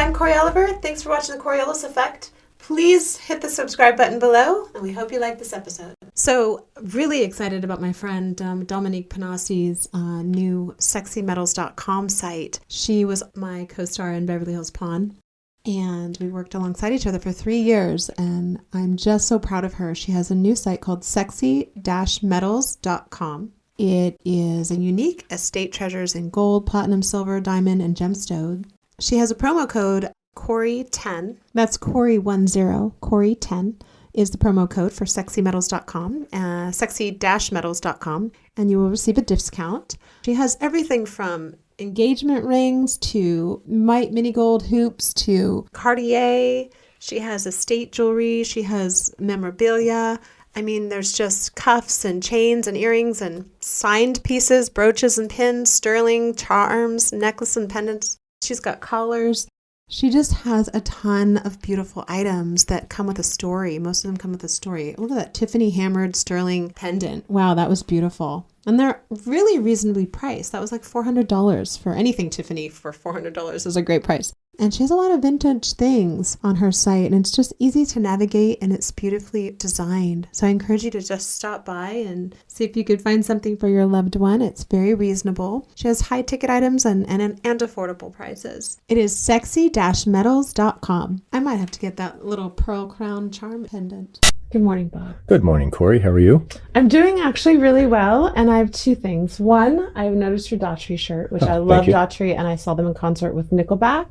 I'm Corey Oliver. Thanks for watching the Coriolis Effect. Please hit the subscribe button below, and we hope you like this episode. So, really excited about my friend Dominique Panassi's new sexymetals.com site. She was my co-star in Beverly Hills Pawn, and we worked alongside each other for 3 years, and I'm just so proud of her. She has a new site called sexy-metals.com. It is a unique estate treasures in gold, platinum, silver, diamond, and gemstone. She has a promo code Corey10. That's Corey10. Corey10 is the promo code for sexymetals.com, sexy-metals.com, and you will receive a discount. She has everything from engagement rings to mini gold hoops to Cartier. She has estate jewelry. She has memorabilia. I mean, there's just cuffs and chains and earrings and signed pieces, brooches and pins, sterling, charms, necklace and pendants. She's got collars. She just has a ton of beautiful items that come with a story. Most of them come with a story. Look at that Tiffany hammered sterling pendant. Wow, that was beautiful. And they're really reasonably priced. That was like $400 for anything Tiffany. For $400 is a great price. And she has a lot of vintage things on her site, and it's just easy to navigate, and it's beautifully designed. So I encourage you to just stop by and see if you could find something for your loved one. It's very reasonable. She has high ticket items and affordable prices. It is sexy-metals.com. I might have to get that little pearl crown charm pendant. Good morning, Bob. Good morning, Corey. How are you? I'm doing actually really well, and I have two things. One, I've noticed your Daughtry shirt, which I love Daughtry, and I saw them in concert with Nickelback,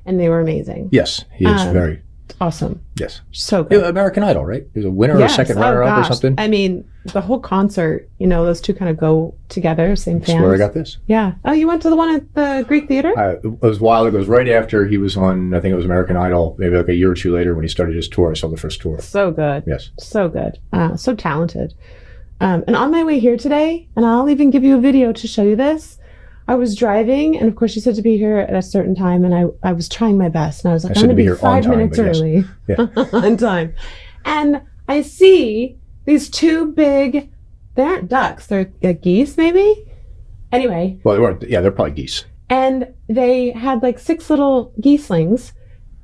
and they were amazing. Yes, he is very awesome. Yes, so good. American Idol, right? He was a winner or a second runner-up or something. I mean, the whole concert, you know, those two kind of go together. Same fans. That's where I got this. Yeah. Oh, you went to the one at the Greek Theater? It was a while ago. It was right after he was on, I think it was American Idol, maybe like a year or two later when he started his tour. I saw the first tour. So good. Yes. So good. So talented. And on my way here today, and I'll even give you a video to show you this, I was driving, and of course you said to be here at a certain time, and I was trying my best, and I was like, I'm going to be 5 minutes early. Yeah. On time. And I see these two big, they aren't ducks, they're geese maybe? Anyway. Well, they weren't, yeah, they're probably geese. And they had like 6 little geeslings,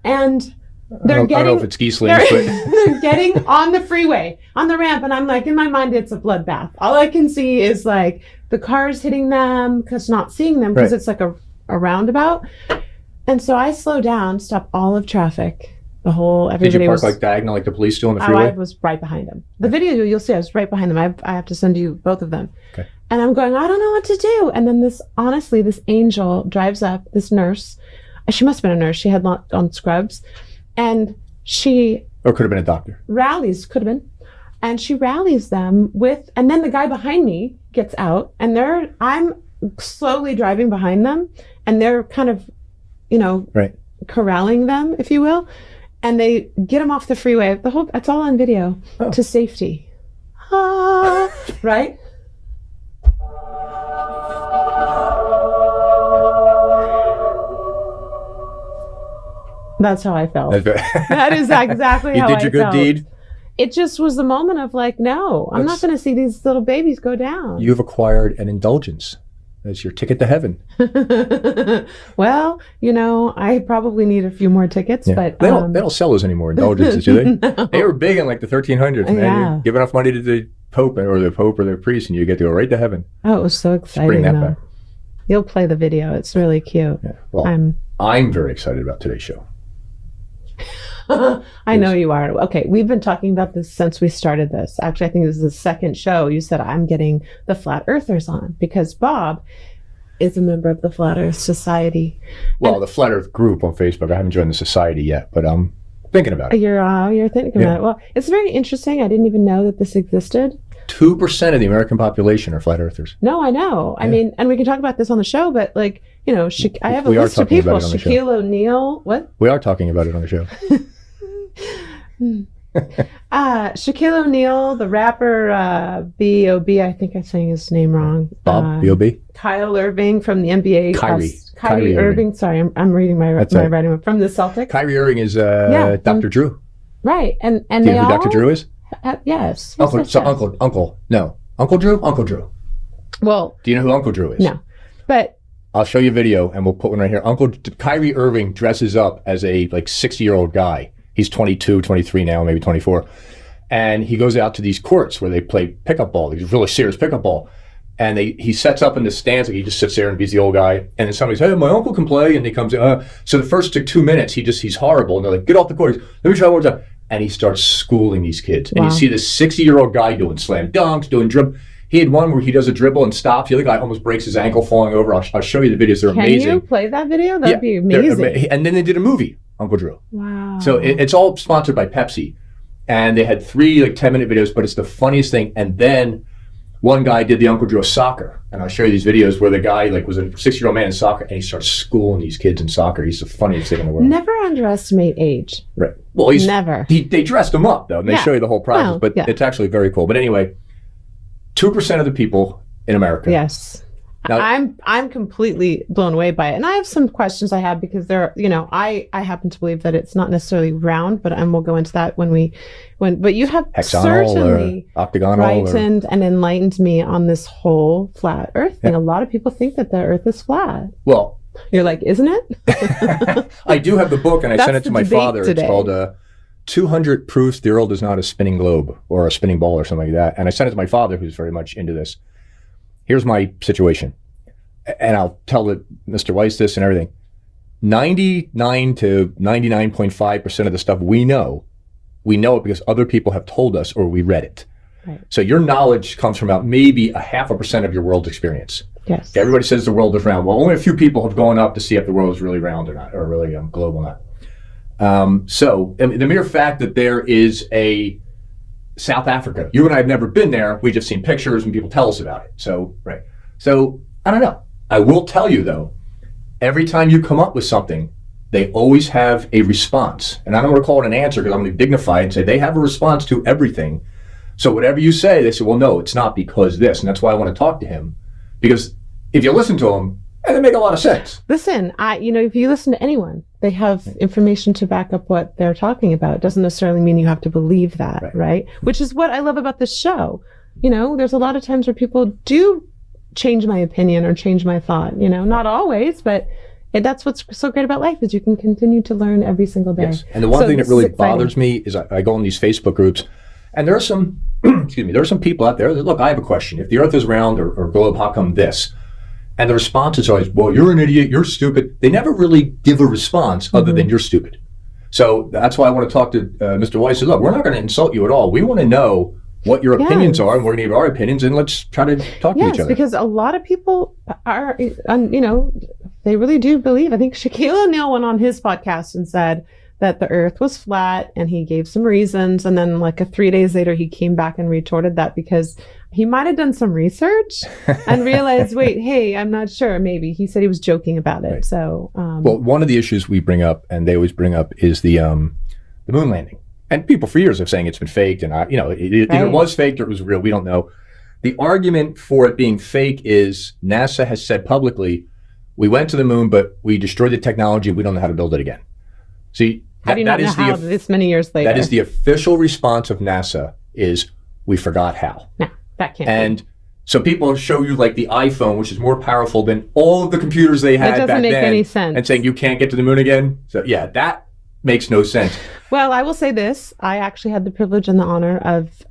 and I don't know if it's geeslings, but they're getting on the freeway, on the ramp, and I'm like, in my mind, it's a bloodbath. All I can see is like the cars hitting them, because not seeing them, because it's like a roundabout. And so I slow down, stop all of traffic. Everybody Did you park was like diagonal, like the police do on the freeway? I was right behind them. The video you'll see, I was right behind them. I have to send you both of them. Okay. And I'm going, I don't know what to do. And then this angel drives up, this nurse. She must have been a nurse. She had on scrubs. And she... Or could have been a doctor. Could have been. And she rallies them with... And then the guy behind me gets out. And I'm slowly driving behind them. And they're kind of, corralling them, if you will. And they get them off the freeway. It's all on video. To safety. Right? That's how I felt. That is exactly how I felt. You did your good deed? It just was the moment of like, no, I'm not going to see these little babies go down. You've acquired an indulgence. That's your ticket to heaven. Well, I probably need a few more tickets, but they don't sell those anymore, indulgences, do they? No. They were big in like the 1300s, man. Yeah. You give enough money to the Pope or the priest, and you get to go right to heaven. Oh, it was so exciting. Bring that back. You'll play the video. It's really cute. Yeah. Well, I'm very excited about today's show. I know you are. Okay, we've been talking about this since we started this. Actually, I think this is the second show. You said I'm getting the Flat Earthers on because Bob is a member of the Flat Earth Society. Well, the Flat Earth group on Facebook. I haven't joined the society yet, but I'm thinking about it. You're thinking about it. Well, it's very interesting. I didn't even know that this existed. 2% of the American population are Flat Earthers. No, I know. Yeah. I mean, and we can talk about this on the show, but like, I have a list of people. Shaquille O'Neal. What? We are talking about it on the show. Shaquille O'Neal, the rapper, B.O.B. I think I'm saying his name wrong. Bob B.O.B. Kyle Irving from the NBA. Kyrie Irving. Sorry, I'm reading my writing from the Celtics. Kyrie Irving is Dr. Drew. Right, and do you know who Dr. Drew is? Yes. Uncle Drew. Uncle Drew. Well, do you know who Uncle Drew is? No, but I'll show you a video, and we'll put one right here. Uncle Kyrie Irving dresses up as a like 60-year-old guy. He's 22, 23 now, maybe 24. And he goes out to these courts where they play pickup ball, these really serious pickup ball. And he sets up in the stands, like he just sits there and he's the old guy. And then somebody says, hey, my uncle can play. And he comes in. So the first 2 minutes, he's horrible. And they're like, get off the court. Let me try one more time. And he starts schooling these kids. Wow. And you see this 60-year-old guy doing slam dunks, doing dribble. He had one where he does a dribble and stops. The other guy almost breaks his ankle falling over. I'll show you the videos. They're amazing. Can you play that video? That'd be amazing. And then they did a movie, Uncle Drew. Wow. So it's all sponsored by Pepsi. And they had 3 like 10-minute videos, but it's the funniest thing. And then one guy did the Uncle Drew of soccer. And I'll show you these videos where the guy like was a 60-year-old man in soccer, and he starts schooling these kids in soccer. He's the funniest thing in the world. Never underestimate age. Right. Well, never. They dressed him up, though, and they show you the whole process. But it's actually very cool. But anyway, 2% of the people in America. Yes. Now, I'm completely blown away by it. And I have some questions I have because I happen to believe that it's not necessarily round, and we'll go into that but you have hexagonal certainly or octagonal frightened and enlightened me on this whole flat earth thing. A lot of people think that the earth is flat. Well, you're like, isn't it? I do have the book, and I sent it to my father. Today. It's called 200 Proofs the World is Not a Spinning Globe or a Spinning Ball or something like that. And I sent it to my father, who's very much into this. Here's my situation. And I'll tell Mr. Weiss this and everything. 99 to 99.5% of the stuff we know it because other people have told us or we read it. Right. So your knowledge comes from about maybe 0.5% of your world experience. Yes. Okay, everybody says the world is round. Well, only a few people have gone up to see if the world is really round or not, or really global or not. So the mere fact that there is a South Africa, you and I have never been there. We've just seen pictures and people tell us about it. So I don't know. I will tell you though, every time you come up with something, they always have a response. And I don't want to call it an answer because I'm going to dignify it and say they have a response to everything. So whatever you say, they say, well, no, it's not because this. And that's why I want to talk to him. Because if you listen to them, they make a lot of sense. Listen, if you listen to anyone, they have information to back up what they're talking about. It doesn't necessarily mean you have to believe that, right? Which is what I love about this show. There's a lot of times where people do change my opinion or change my thought. Not always, but that's what's so great about life is you can continue to learn every single day. Yes. And the one thing that really bothers me is I go in these Facebook groups, and there are some, there are some people out there that, look, I have a question. If the earth is round or globe, how come this? And the response is always, well, you're an idiot, you're stupid. They never really give a response other than you're stupid. So that's why I want to talk to Mr. Weiss. Look, we're not going to insult you at all. We want to know what your opinions are, and we're going to give our opinions, and let's try to talk to each other. Yes, because a lot of people are, they really do believe. I think Shaquille O'Neal went on his podcast and said that the earth was flat, and he gave some reasons, and then 3 days later, he came back and retorted that because he might have done some research and realized, wait, hey, I'm not sure. Maybe he said he was joking about it. Right. So, well, one of the issues we bring up, and they always bring up, is the moon landing. And people for years have saying it's been faked, and it either was faked or it was real. We don't know. The argument for it being fake is NASA has said publicly, we went to the moon, but we destroyed the technology. We don't know how to build it again. See, how do you not know how this many years later? That is the official response of NASA is we forgot how. No, that can't be. So people show you the iPhone, which is more powerful than all of the computers they had back then. That doesn't make any sense. And saying you can't get to the moon again. So yeah, that makes no sense. Well, I will say this. I actually had the privilege and the honor of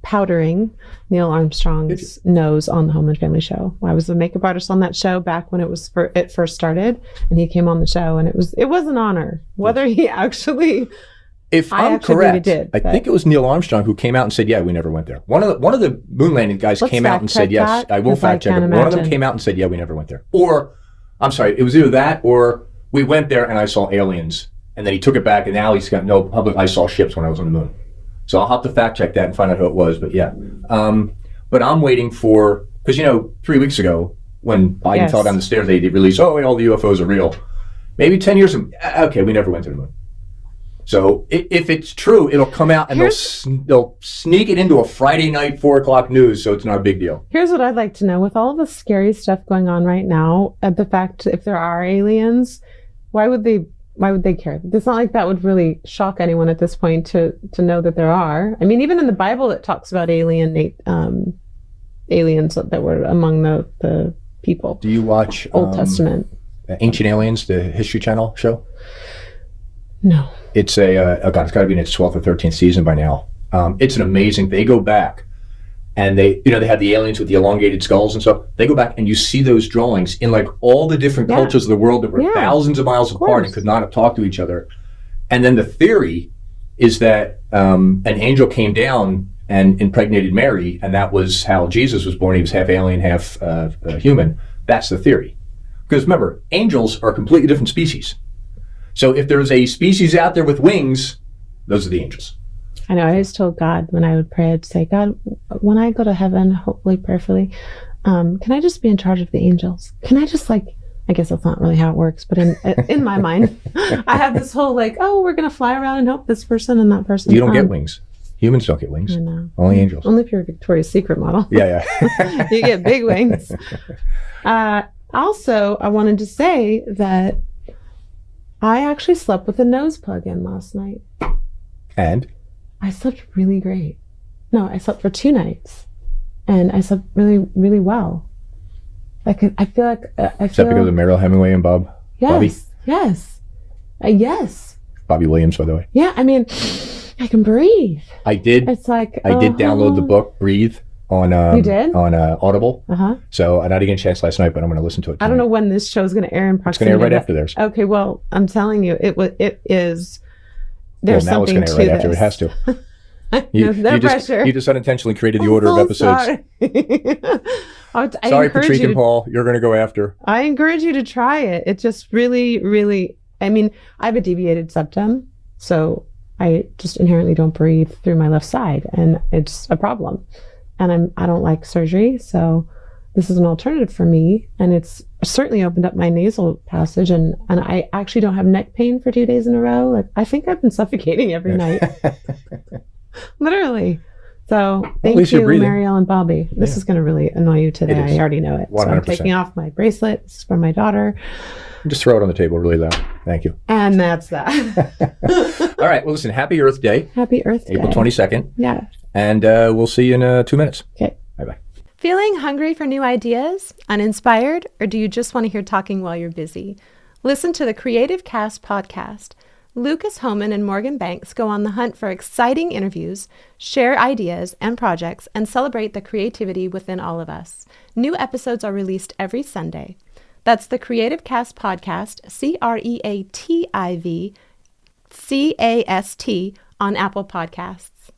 powdering Neil Armstrong's nose on the Home and Family Show. I was a makeup artist on that show back when it first started, and he came on the show, and it was an honor. Whether he actually, if I'm correct, I think it was Neil Armstrong who came out and said, "Yeah, we never went there." One of the moon landing guys came out and said, "Yes, I will fact check it." One of them came out and said, "Yeah, we never went there." Or, I'm sorry, it was either that or we went there and I saw aliens, and then he took it back, and now he's got no public. I saw ships when I was on the moon. So I'll have to fact check that and find out who it was. But yeah, but I'm waiting for, because 3 weeks ago when Biden fell down the stairs, they released, all the UFOs are real. Maybe 10 years from, okay, we never went to the moon. So if it's true, it'll come out and they'll sneak it into a Friday night 4:00 news, so it's not a big deal. Here's what I'd like to know: with all the scary stuff going on right now, the fact if there are aliens, why would they care? It's not like that would really shock anyone at this point to know that there are. I mean, even in the Bible, it talks about aliens that were among the people. Do you watch Old Testament? Ancient Aliens, the History Channel show? No. It's it's got to be in its 12th or 13th season by now. It's an amazing. They go back, and they have the aliens with the elongated skulls and stuff. They go back, and you see those drawings in like all the different cultures of the world that were thousands of miles apart and could not have talked to each other. And then the theory is that an angel came down and impregnated Mary, and that was how Jesus was born. He was half alien, half human. That's the theory. Because remember, angels are a completely different species. So if there's a species out there with wings, those are the angels. I know. I always told God when I would pray, I'd say, God, when I go to heaven, hopefully, prayerfully, can I just be in charge of the angels? Can I just I guess that's not really how it works, but in my mind, I have this whole we're going to fly around and help this person and that person. You don't get wings. Humans don't get wings. I know. Only angels. Only if you're a Victoria's Secret model. Yeah. You get big wings. Also, I wanted to say that I actually slept with a nose plug in last night. And? I slept really great. No, I slept for 2 nights. And I slept really, really well. Is that because Yes. Yes. Bobby Williams, by the way. Yeah, I mean, I can breathe. I did. It's like I did download the book Breathe on you did? On Audible. Uh-huh. So I didn't get a chance last night, but I'm going to listen to it tonight. I don't know when this show is going to air in proximity. It's going to air right after theirs. Okay, well, I'm telling you, it is. There's something to this. Now it's going to air right after. It has to. No pressure. You just unintentionally created the order of episodes. Sorry, Patrick and Paul. You're going to go after. I encourage you to try it. It just really, really. I mean, I have a deviated septum, so I just inherently don't breathe through my left side, and it's a problem. And I don't like surgery, so this is an alternative for me, and it's certainly opened up my nasal passage, and I actually don't have neck pain for 2 days in a row. I think I've been suffocating every night. Literally. So thank you, Marielle and Bobby. This is going to really annoy you today. I already know it. 100%. So I'm taking off my bracelet. This is for my daughter. Just throw it on the table really loud. Thank you. And that's that. All right. Well, listen, happy Earth Day. Happy Earth Day. April 22nd. Yeah. And we'll see you in 2 minutes. Okay. Bye-bye. Feeling hungry for new ideas? Uninspired? Or do you just want to hear talking while you're busy? Listen to the Creative Cast podcast. Lucas Homan and Morgan Banks go on the hunt for exciting interviews, share ideas and projects, and celebrate the creativity within all of us. New episodes are released every Sunday. That's the Creative Cast podcast, CreativCast on Apple Podcasts.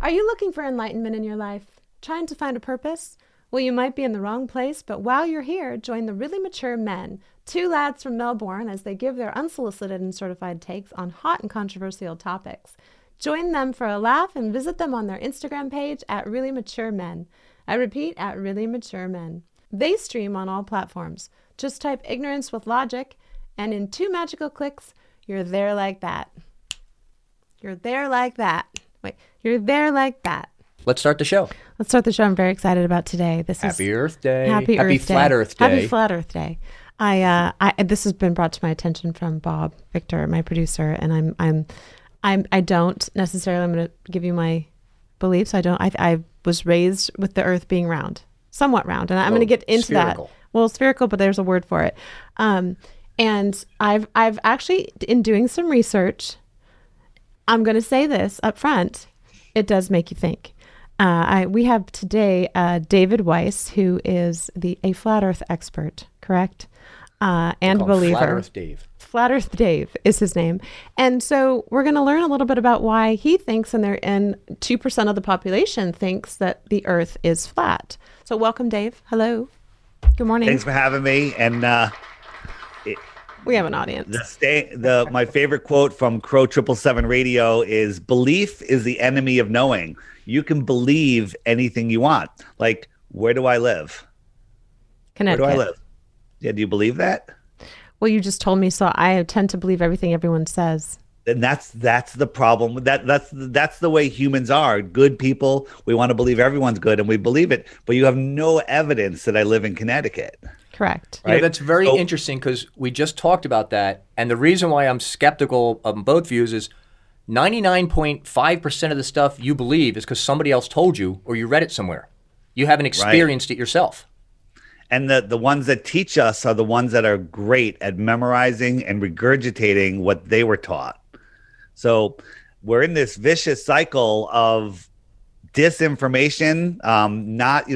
Are you looking for enlightenment in your life? Trying to find a purpose? Well, you might be in the wrong place, but while you're here, join the Really Mature Men, 2 lads from Melbourne, as they give their unsolicited and certified takes on hot and controversial topics. Join them for a laugh and visit them on their Instagram page at Really Mature Men. I repeat, at Really Mature Men. They stream on all platforms. Just type ignorance with logic, and in 2 magical clicks, you're there like that. You're there like that. Wait, you're there like that. Let's start the show. Let's start the show. I'm very excited about today. Happy Earth Day. Happy Flat Earth Day. Happy Flat Earth Day. This has been brought to my attention from Bob Victor, my producer, and I don't necessarily. I'm going to give you my beliefs. I was raised with the Earth being round, somewhat round, and I'm going to get into spherical. That. Well, spherical, but there's a word for it. And I've actually, in doing some research, I'm going to say this up front. It does make you think. We have today David Weiss, who is a Flat Earth expert, correct? And believer. Flat Earth Dave. Flat Earth Dave is his name. And so we're going to learn a little bit about why he thinks, and 2% of the population thinks that the Earth is flat. So welcome, Dave. Hello. Good morning. Thanks for having me. And we have an audience. My favorite quote from Crow 777 Radio is, "Belief is the enemy of knowing." You can believe anything you want. Like, where do I live? Connecticut. Where do I live? Yeah, do you believe that? Well, you just told me, so I tend to believe everything everyone says. And that's the problem. That's the way humans are. Good people, we want to believe everyone's good, and we believe it. But you have no evidence that I live in Connecticut. Correct. Right? That's very interesting, because we just talked about that. And the reason why I'm skeptical of both views is 99.5% of the stuff you believe is because somebody else told you or you read it somewhere. You haven't experienced it yourself. And the ones that teach us are the ones that are great at memorizing and regurgitating what they were taught. So we're in this vicious cycle of disinformation. Not,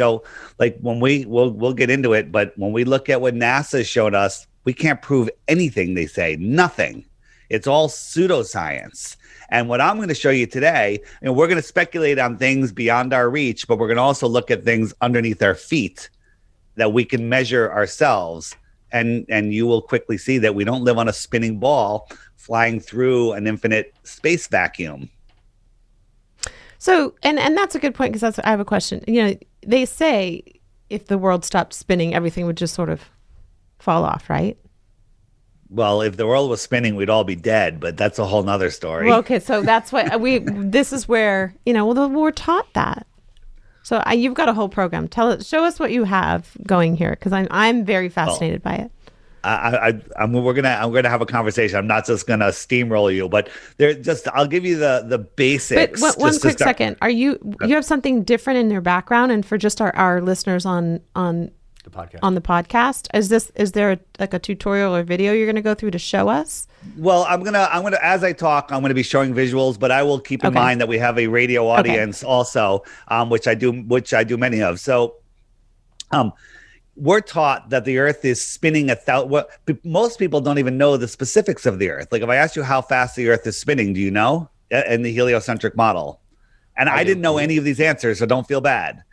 like when we'll get into it, but when we look at what NASA showed us, we can't prove anything they say, nothing. It's all pseudoscience. And what I'm going to show you today, we're going to speculate on things beyond our reach, but we're going to also look at things underneath our feet that we can measure ourselves. And you will quickly see that we don't live on a spinning ball flying through an infinite space vacuum. So, and that's a good point, because I have a question. They say if the world stopped spinning, everything would just sort of fall off, right? Well, if the world was spinning, we'd all be dead, but that's a whole nother story. Well, okay, so that's what this is where, we're taught that. So you've got a whole program. Show us what you have going here, because I'm very fascinated by it. I'm gonna have a conversation. I'm not just gonna steamroll you, but I'll give you the basics. But one quick second. You have something different in your background, and for just our listeners on the podcast. On the podcast, is there a tutorial or video you're going to go through to show us? Well, I'm gonna as I talk, I'm gonna be showing visuals, but I will keep in mind that we have a radio audience also, which I do many of. So, we're taught that the Earth is spinning most people don't even know the specifics of the Earth. Like if I ask you how fast the Earth is spinning, do you know in the heliocentric model? And I didn't know any of these answers, so don't feel bad.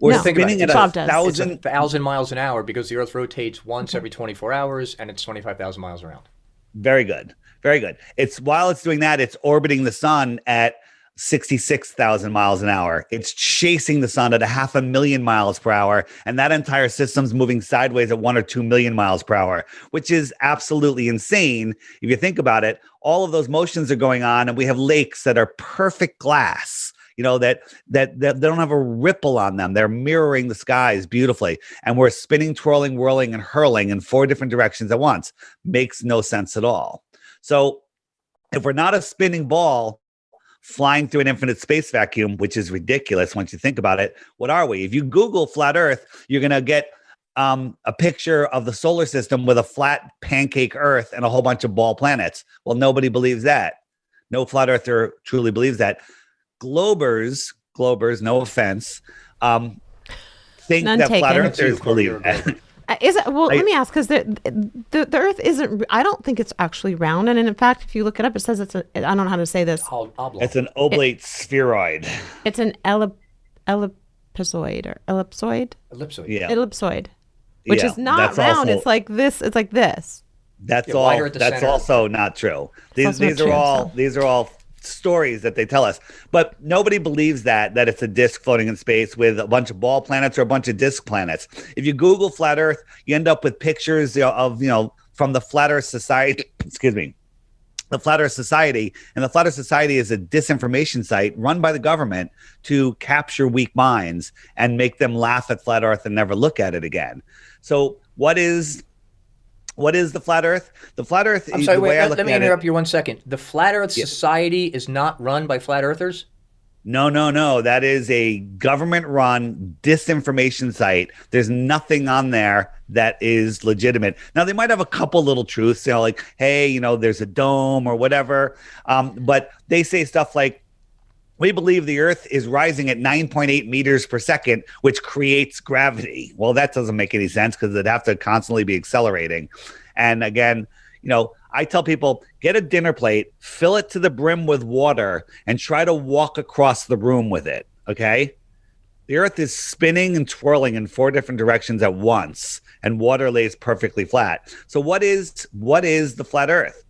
We're spinning at 1,000 miles an hour because the Earth rotates once every 24 hours, and it's 25,000 miles around. Very good. Very good. While it's doing that, it's orbiting the sun at 66,000 miles an hour. It's chasing the sun at 500,000 miles per hour, and that entire system's moving sideways at 1 or 2 million miles per hour, which is absolutely insane. If you think about it, all of those motions are going on, and we have lakes that are perfect glass. That they don't have a ripple on them. They're mirroring the skies beautifully. And we're spinning, twirling, whirling, and hurling in 4 different directions at once. Makes no sense at all. So if we're not a spinning ball flying through an infinite space vacuum, which is ridiculous once you think about it, what are we? If you Google flat Earth, you're going to get a picture of the solar system with a flat pancake Earth and a whole bunch of ball planets. Well, nobody believes that. No flat earther truly believes that. Globers, no offense, think None that taken. flat earthers believe that. Let me ask, because the Earth isn't. I don't think it's actually round, and in fact, if you look it up, it says it's I don't know how to say this. It's an oblate spheroid. It's an ellipsoid or ellipsoid. Yeah. Ellipsoid, which is not round. It's like this. It's like this. That's all. That's also not true. These are all stories that they tell us, but nobody believes that it's a disk floating in space with a bunch of ball planets or a bunch of disk planets. If you Google flat Earth, you end up with pictures of from the Flat Earth Society. Excuse me. The Flat Earth Society, and the Flat Earth Society is a disinformation site run by the government to capture weak minds and make them laugh at flat Earth and never look at it again. So what is the flat Earth? The flat Earth. I'm sorry, let me interrupt you 1 second. The Flat Earth Society is not run by flat earthers? No. That is a government-run disinformation site. There's nothing on there that is legitimate. Now, they might have a couple little truths, like, hey, there's a dome or whatever. But they say stuff like, we believe the Earth is rising at 9.8 meters per second, which creates gravity. Well, that doesn't make any sense because it'd have to constantly be accelerating. And again, I tell people, get a dinner plate, fill it to the brim with water, and try to walk across the room with it, okay? The Earth is spinning and twirling in 4 different directions at once, and water lays perfectly flat. So what is the flat Earth?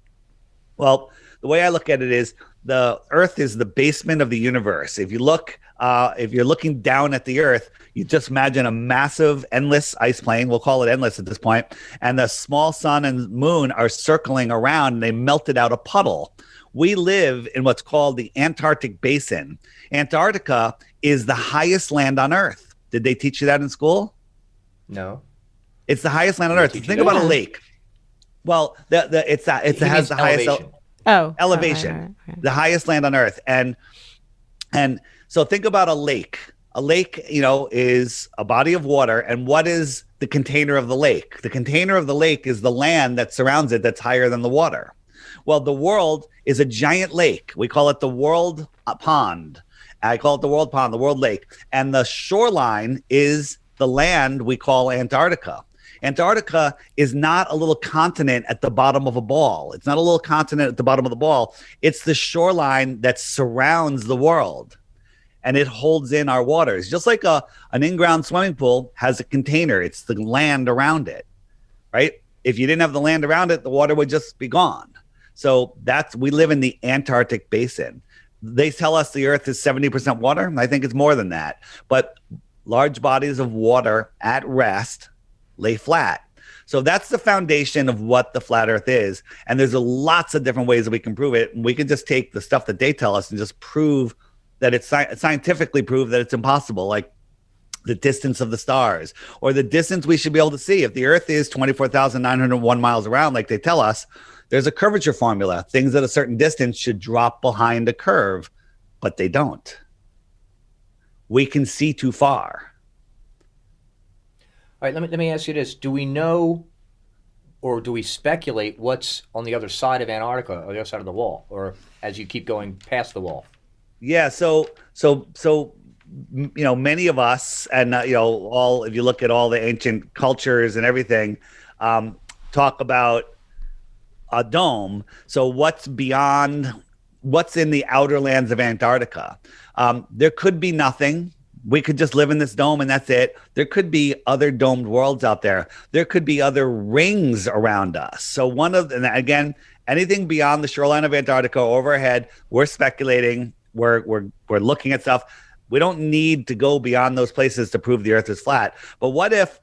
Well, the way I look at it is, the Earth is the basement of the universe. If you're looking down at the Earth, you just imagine a massive, endless ice plane. We'll call it endless at this point. And the small sun and moon are circling around, and they melted out a puddle. We live in what's called the Antarctic Basin. Antarctica is the highest land on Earth. Did they teach you that in school? No. It's the highest land on Earth. Think about a lake. Well, it has the highest elevation, right. The highest land on Earth, and so think about a lake. A lake, is a body of water, and what is the container of the lake. The container of the lake is the land that surrounds it that's higher than the water. Well, the world is a giant lake. We call it the world pond. I call it the world pond, the world lake. And the shoreline is the land we call Antarctica. Antarctica is not a little continent at the bottom of a ball. It's not a little continent at the bottom of the ball. It's the shoreline that surrounds the world, and it holds in our waters. Just like an in-ground swimming pool has a container. It's the land around it, right? If you didn't have the land around it, the water would just be gone. So we live in the Antarctic basin. They tell us the Earth is 70% water. I think it's more than that. But large bodies of water at rest lay flat. So that's the foundation of what the flat Earth is. And there's lots of different ways that we can prove it. And we can just take the stuff that they tell us and just prove that it's scientifically prove that it's impossible, like the distance of the stars or the distance we should be able to see. If the Earth is 24,901 miles around, like they tell us, there's a curvature formula. Things at a certain distance should drop behind a curve, but they don't. We can see too far. All right, let me ask you this. Do we know or do we speculate what's on the other side of Antarctica or the other side of the wall, or as you keep going past the wall? Yeah, so many of us, and all, if you look at all the ancient cultures and everything, talk about a dome. So what's in the outer lands of Antarctica? There could be nothing. We could just live in this dome and that's it. There could be other domed worlds out there. There could be other rings around us. So and again, anything beyond the shoreline of Antarctica overhead, we're speculating. We're looking at stuff. We don't need to go beyond those places to prove the Earth is flat. But what if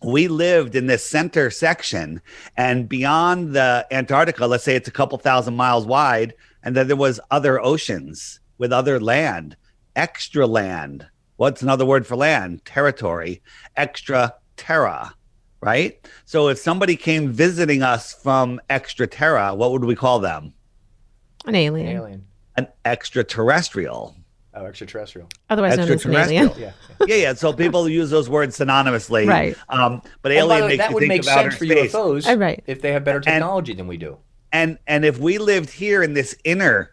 we lived in this center section and beyond the Antarctica, let's say it's a couple thousand miles wide, and then there was other oceans with other land, extra land. What's another word for land? Territory, extra terra, right? So if somebody came visiting us from extra terra, what would we call them? An alien. An extraterrestrial. Oh, extraterrestrial. Otherwise known as an alien. Yeah. So people use those words synonymously. Right. But alien makes that you would think make of outer sense for space. UFOs Right. if they have better technology than we do. And if we lived here in this inner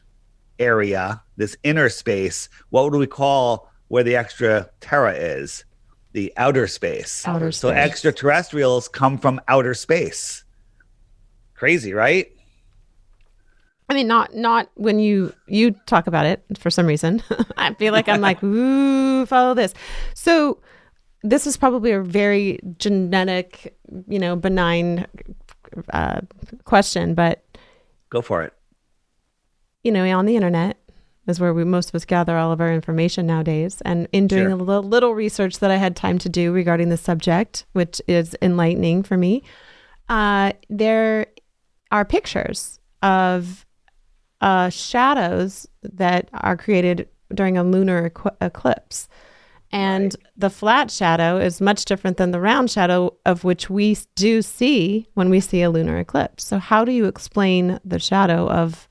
area, this inner space, what would we call where the extra terra is? The outer space. Outer space. So extraterrestrials come from outer space. Crazy, right? I mean, not when you talk about it for some reason. I feel like I'm like, ooh, follow this. So this is probably a very genetic, benign question, but go for it. On the internet is where most of us gather all of our information nowadays. And in doing a little research that I had time to do regarding the subject, which is enlightening for me, there are pictures of shadows that are created during a lunar eclipse. And the flat shadow is much different than the round shadow, of which we do see when we see a lunar eclipse. So how do you explain the shadow of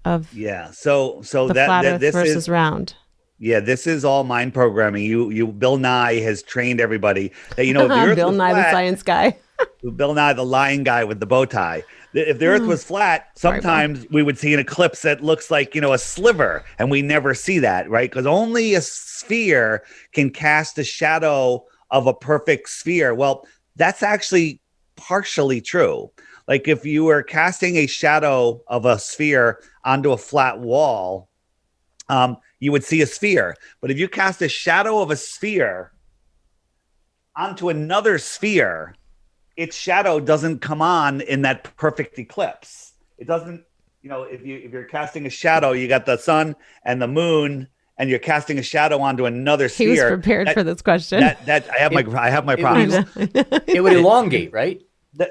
so the flat Earth this versus is round? Yeah, this is all mind programming. Bill Nye has trained everybody that if the Earth Bill was Nye, flat, the science guy. Bill Nye, the lying guy with the bow tie. If the Earth was flat, sometimes we would see an eclipse that looks like a sliver, and we never see that, right? Because only a sphere can cast a shadow of a perfect sphere. Well, that's actually partially true. Like if you were casting a shadow of a sphere onto a flat wall, you would see a sphere. But if you cast a shadow of a sphere onto another sphere, its shadow doesn't come on in that perfect eclipse. It doesn't, if you're casting a shadow, you got the sun and the moon, and you're casting a shadow onto another sphere. He was prepared for this question. I have my problems. It would elongate, right?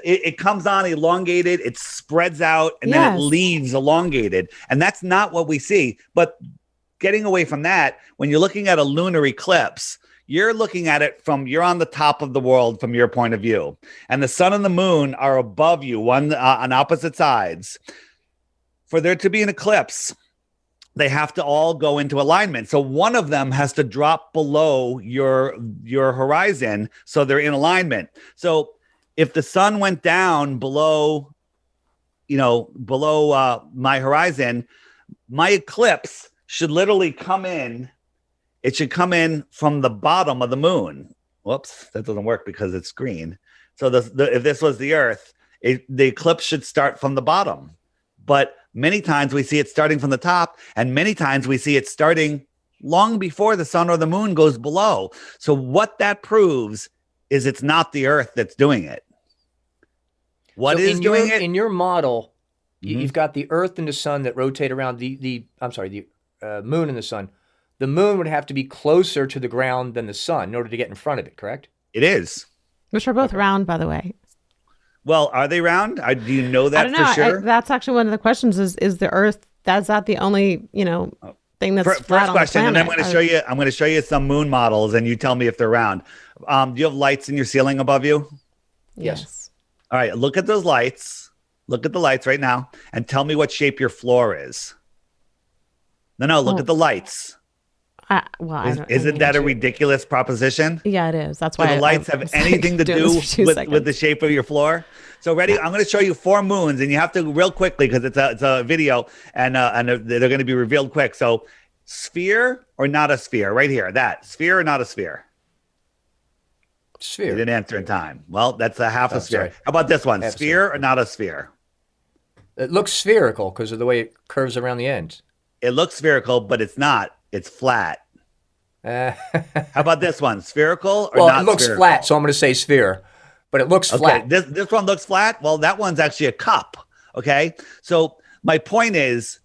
It comes on elongated, it spreads out, and then it leaves elongated. And that's not what we see. But getting away from that, when you're looking at a lunar eclipse, you're looking at it you're on the top of the world from your point of view. And the sun and the moon are above you, one on opposite sides. For there to be an eclipse, they have to all go into alignment. So one of them has to drop below your horizon, so they're in alignment. So if the sun went down below my horizon, my eclipse should literally come in. It should come in from the bottom of the moon. Whoops, that doesn't work because it's green. So if this was the Earth, the eclipse should start from the bottom. But many times we see it starting from the top, and many times we see it starting long before the sun or the moon goes below. So what that proves is it's not the Earth that's doing it. What is doing it? In your model, you've got the Earth and the sun that rotate around the moon and the sun. The moon would have to be closer to the ground than the sun in order to get in front of it, correct? It is. Which are both round, by the way. Well, are they round? Do you know that for sure? That's actually one of the questions is the Earth, that's not the only, thing that's flat on the question, planet. and I'm going to show you some moon models, and you tell me if they're round. Do you have lights in your ceiling above you? Yes. All right, look at those lights. Look at the lights right now, and tell me what shape your floor is. No, look at the lights. Isn't that a ridiculous proposition? Yeah, it is. That's why the lights have anything to do with the shape of your floor. So ready? I'm going to show you 4 moons, and you have to real quickly because it's a video, and they're going to be revealed quick. So, sphere or not a sphere? Right here, that sphere or not a sphere? Sphere. You didn't answer in time. Well, that's a half a sphere. Sorry. How about this one? Sphere or not a sphere? It looks spherical because of the way it curves around the ends. It looks spherical, but it's not. It's flat. How about this one? Spherical or not? Well, it looks spherical? flat, so I'm going to say sphere. But it looks flat. This one looks flat. Well, that one's actually a cup. Okay. So my point is,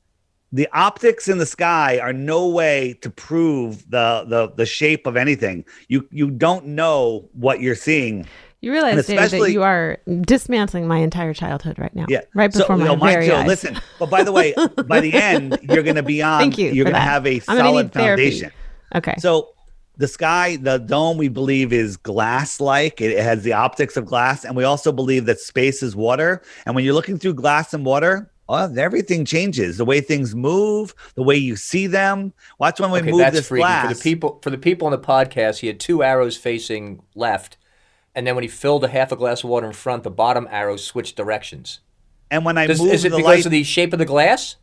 the optics in the sky are no way to prove the shape of anything. You don't know what you're seeing. You realize, David, that you are dismantling my entire childhood right now. Yeah. Right before my very eyes. Listen, but by the way, by the end, you're going to be on. Thank you. You're going to have a solid foundation. Okay. So the sky, the dome, we believe is glass-like. It has the optics of glass, and we also believe that space is water. And when you're looking through glass and water, everything changes. The way things move, the way you see them. Watch when we move this glass. For the people on the podcast, he had 2 arrows facing left. And then when he filled a half a glass of water in front, the bottom arrow switched directions. And when is it because of the shape of the glass?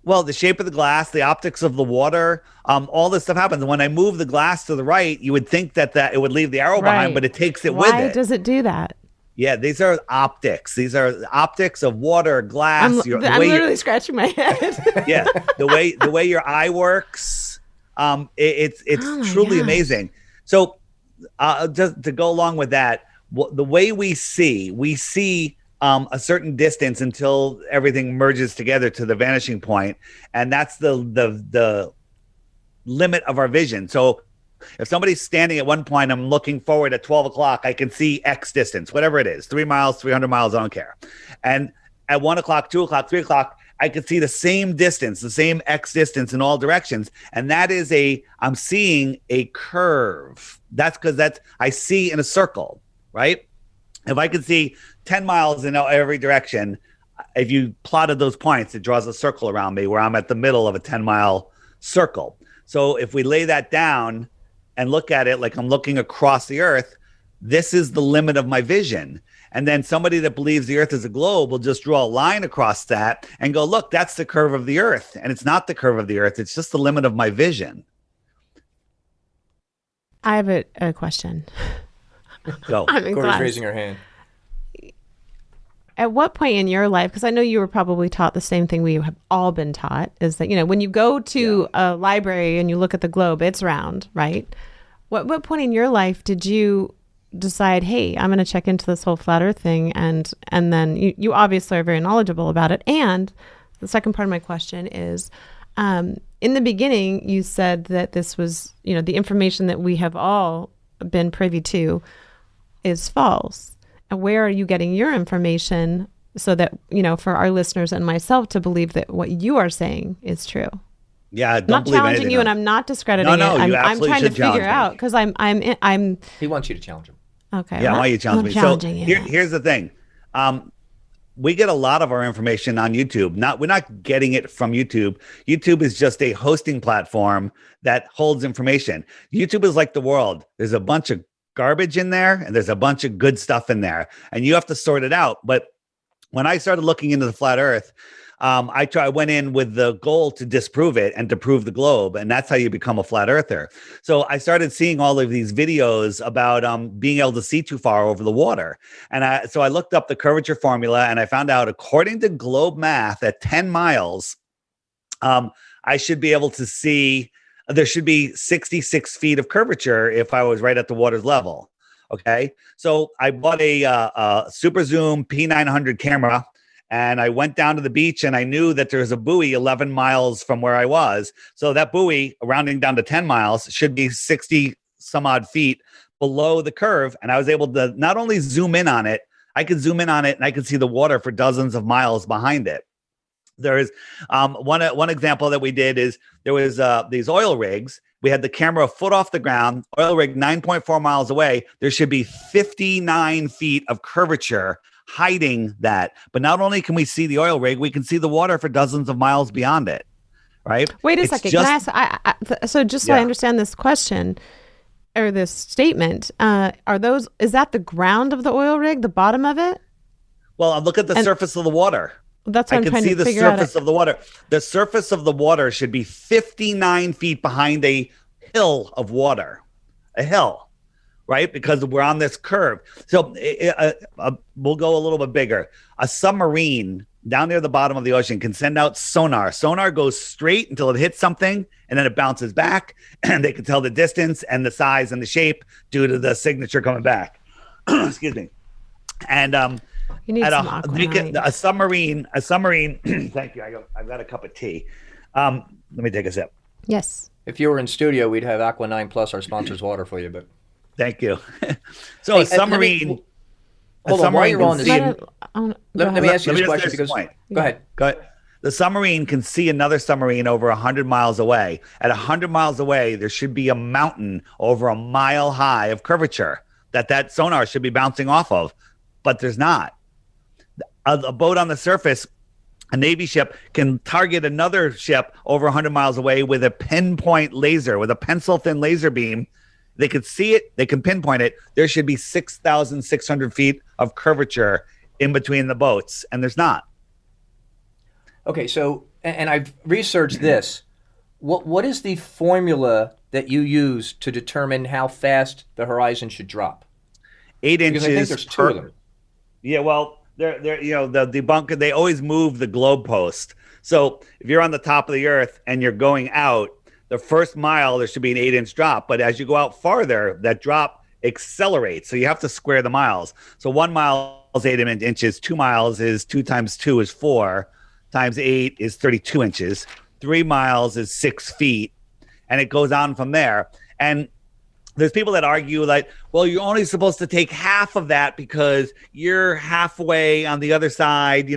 Well, the shape of the glass, the optics of the water, all this stuff happens. And when I move the glass to the right, you would think that it would leave the arrow behind, but it takes it with it. Why does it do that? Yeah, these are optics. These are optics of water, glass. I'm literally scratching my head. Yeah, the way your eye works, it's truly amazing. So, just to go along with that, the way we see a certain distance until everything merges together to the vanishing point, and that's the limit of our vision. So if somebody's standing at one point, I'm looking forward at 12 o'clock, I can see X distance, whatever it is, 3 miles, 300 miles, I don't care. And at 1 o'clock, 2 o'clock, 3 o'clock, I could see the same distance, the same X distance in all directions. And that is I'm seeing a curve. That's because I see in a circle, right? If I could see 10 miles in every direction, if you plotted those points, it draws a circle around me where I'm at the middle of a 10-mile circle. So if we lay that down and look at it like I'm looking across the earth, this is the limit of my vision. And then somebody that believes the earth is a globe will just draw a line across that and go, look, that's the curve of the earth. And it's not the curve of the earth. It's just the limit of my vision. I have a question. Go. Corey's raising her hand. At what point in your life, because I know you were probably taught the same thing we have all been taught, is that, when you go to a library and you look at the globe, it's round, right? What point in your life did you decide, hey, I'm going to check into this whole flat earth thing? And then you obviously are very knowledgeable about it. And the second part of my question is, in the beginning, you said that this was, the information that we have all been privy to is false. And where are you getting your information so that, for our listeners and myself to believe that what you are saying is true? Yeah, I'm not challenging you, and I'm not discrediting it. I'm trying to figure out because I'm. He wants you to challenge him. Okay. Yeah, I want you to challenge me. Challenging you. Here's the thing. we get a lot of our information on YouTube. We're not getting it from YouTube. YouTube is just a hosting platform that holds information. YouTube is like the world. There's a bunch of garbage in there and there's a bunch of good stuff in there, and you have to sort it out. But when I started looking into the flat Earth, I went in with the goal to disprove it and to prove the globe. And that's how you become a flat earther. So I started seeing all of these videos about being able to see too far over the water. And so I looked up the curvature formula, and I found out, according to globe math, at 10 miles, I should be able to see, there should be 66 feet of curvature if I was right at the water's level. Okay. So I bought a super zoom P900 camera, and I went down to the beach, and I knew that there was a buoy 11 miles from where I was. So that buoy, rounding down to 10 miles, should be 60 some odd feet below the curve. And I was able to not only zoom in on it, I could zoom in on it and I could see the water for dozens of miles behind it. There is one example that we did is there was these oil rigs. We had the camera a foot off the ground, oil rig 9.4 miles away. There should be 59 feet of curvature hiding that. But not only can we see the oil rig, we can see the water for dozens of miles beyond it. Right? Wait a second. Can I ask? So just so I understand this question or this statement, is that the ground of the oil rig, the bottom of it? Well, look at the surface of the water. That's what I'm trying to figure out. I can see the surface of the water. The surface of the water should be 59 feet behind a hill of water. A hill, right? Because we're on this curve. So we'll go a little bit bigger. A submarine down near the bottom of the ocean can send out sonar. Sonar goes straight until it hits something, and then it bounces back, and they can tell the distance and the size and the shape due to the signature coming back. Excuse me. And you need a submarine. Thank you. I've got a cup of tea. Let me take a sip. Yes. If you were in studio, we'd have Aqua 9 Plus, our sponsor's water for you. But thank you. So a submarine. Hold on, while you're on this, let me ask you this question because go ahead. The submarine can see another submarine over 100 miles away. At 100 miles away, there should be a mountain over a mile high of curvature that sonar should be bouncing off of, but there's not. A boat on the surface, a Navy ship, can target another ship over 100 miles away with a pinpoint laser, with a pencil-thin laser beam. They could see it. They can pinpoint it. There should be 6,600 feet of curvature in between the boats, and there's not. Okay, so, and I've researched this. What is the formula that you use to determine how fast the horizon should drop? 8 inches. Because I think there's two of them. Yeah, well, the debunker, they always move the globe post. So if you're on the top of the Earth and you're going out, the first mile, there should be an 8-inch drop. But as you go out farther, that drop accelerates. So you have to square the miles. So 1 mile is 8 inches. 2 miles is 2 times 2 is 4 times 8 is 32 inches. 3 miles is 6 feet. And it goes on from there. And there's people that argue like, well, you're only supposed to take half of that because you're halfway on the other side.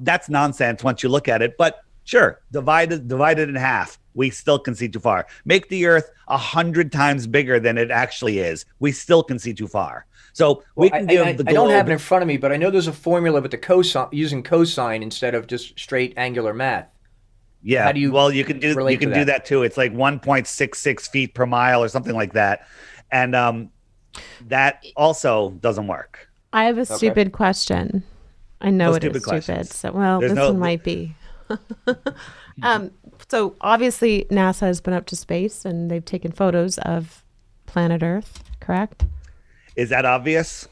That's nonsense once you look at it. But sure, divide it in half. We still can see too far. Make the Earth 100 times bigger than it actually is. We still can see too far. So we can give the globe. I don't have it in front of me, but I know there's a formula with the cosine, using cosine instead of just straight angular math. Yeah. How do you? Well, you can do that too. It's like 1.66 feet per mile or something like that, and that also doesn't work. I have a stupid question. I know it is stupid. So this one might be. So obviously NASA has been up to space and they've taken photos of planet Earth, correct? Is that obvious?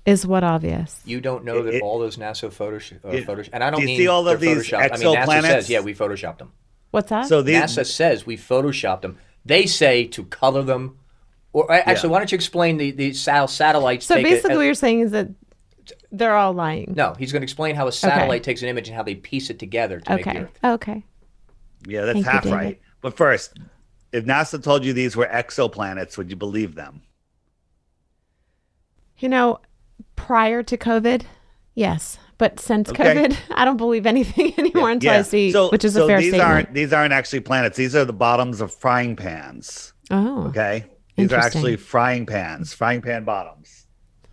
Is what obvious? You don't know that all those NASA photos, and I don't mean see all of these exoplanets? I mean, NASA says, yeah, we photoshopped them. What's that? So NASA says we photoshopped them. They say to color them. Or actually, why don't you explain the satellites? So basically what you're saying is that they're all lying. No, he's going to explain how a satellite takes an image and how they piece it together to make the Earth. Okay. Yeah, that's half right. But first, if NASA told you these were exoplanets, would you believe them? Prior to COVID, yes. But since COVID, I don't believe anything anymore until I see, which is a fair statement. These aren't actually planets. These are the bottoms of frying pans. Oh. Okay? These are actually frying pan bottoms.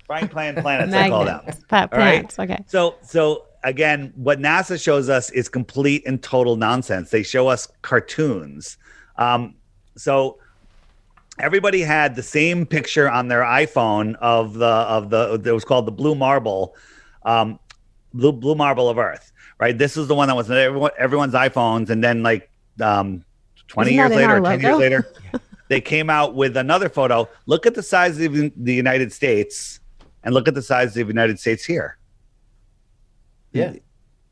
Frying pan planets, I call them. Planets, right? Okay. So again, what NASA shows us is complete and total nonsense. They show us cartoons. So everybody had the same picture on their iPhone of the it was called the blue marble, blue marble of Earth, right? This is the one that was everyone's iPhones, and then like 20 years later, 10 years later, they came out with another photo. Look at the size of the United States, and look at the size of the United States here. Yeah. The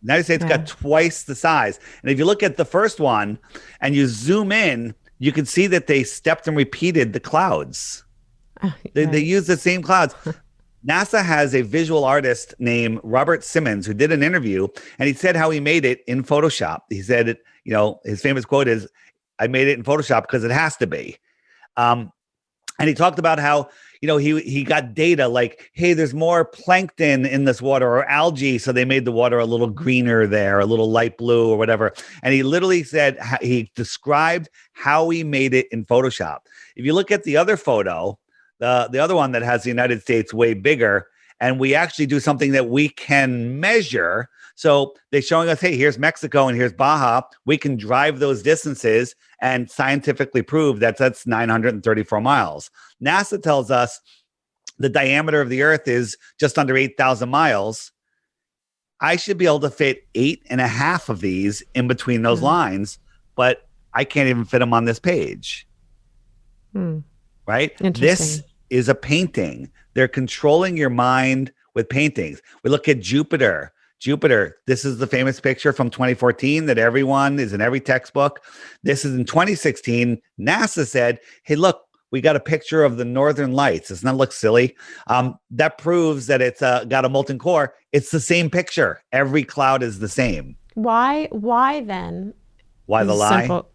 United States got twice the size. And if you look at the first one and you zoom in, you can see that they stepped and repeated the clouds. They used the same clouds. NASA has a visual artist named Robert Simmons who did an interview, and he said how he made it in Photoshop. He said, his famous quote is, "I made it in Photoshop because it has to be." And he talked about how, he got data like, hey, there's more plankton in this water or algae. So they made the water a little greener there, a little light blue or whatever. And he literally said, he described how he made it in Photoshop. If you look at the other photo, the other one that has the United States way bigger, and we actually do something that we can measure. So they're showing us, hey, here's Mexico and here's Baja. We can drive those distances and scientifically prove that that's 934 miles. NASA tells us the diameter of the Earth is just under 8,000 miles. I should be able to fit 8.5 of these in between those lines, but I can't even fit them on this page. Right? This is a painting. They're controlling your mind with paintings. We look at Jupiter. This is the famous picture from 2014 that everyone is in every textbook. This is in 2016. NASA said, hey, look, we got a picture of the Northern Lights. Doesn't that look silly? That proves that it's got a molten core. It's the same picture. Every cloud is the same. Why then? Why the lie? Simple.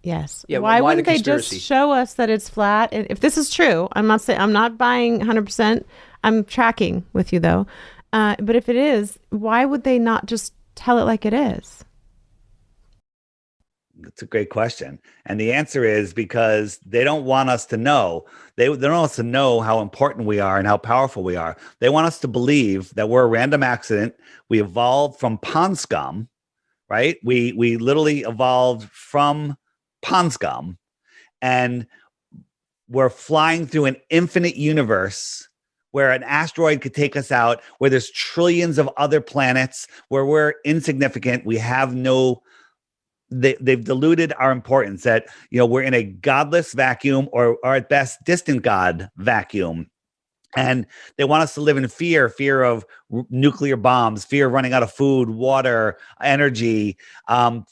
Yes. Yeah, why wouldn't they just show us that it's flat? And if this is true, I'm not buying 100%. I'm tracking with you though. But if it is, why would they not just tell it like it is? That's a great question. And the answer is because they don't want us to know. They don't want us to know how important we are and how powerful we are. They want us to believe that we're a random accident. We evolved from pond scum, right? We literally evolved from pond scum, and we're flying through an infinite universe where an asteroid could take us out, where there's trillions of other planets, where we're insignificant. We have no, they've diluted our importance, that, we're in a godless vacuum or at best distant God vacuum. And they want us to live in fear of nuclear bombs, fear of running out of food, water, energy,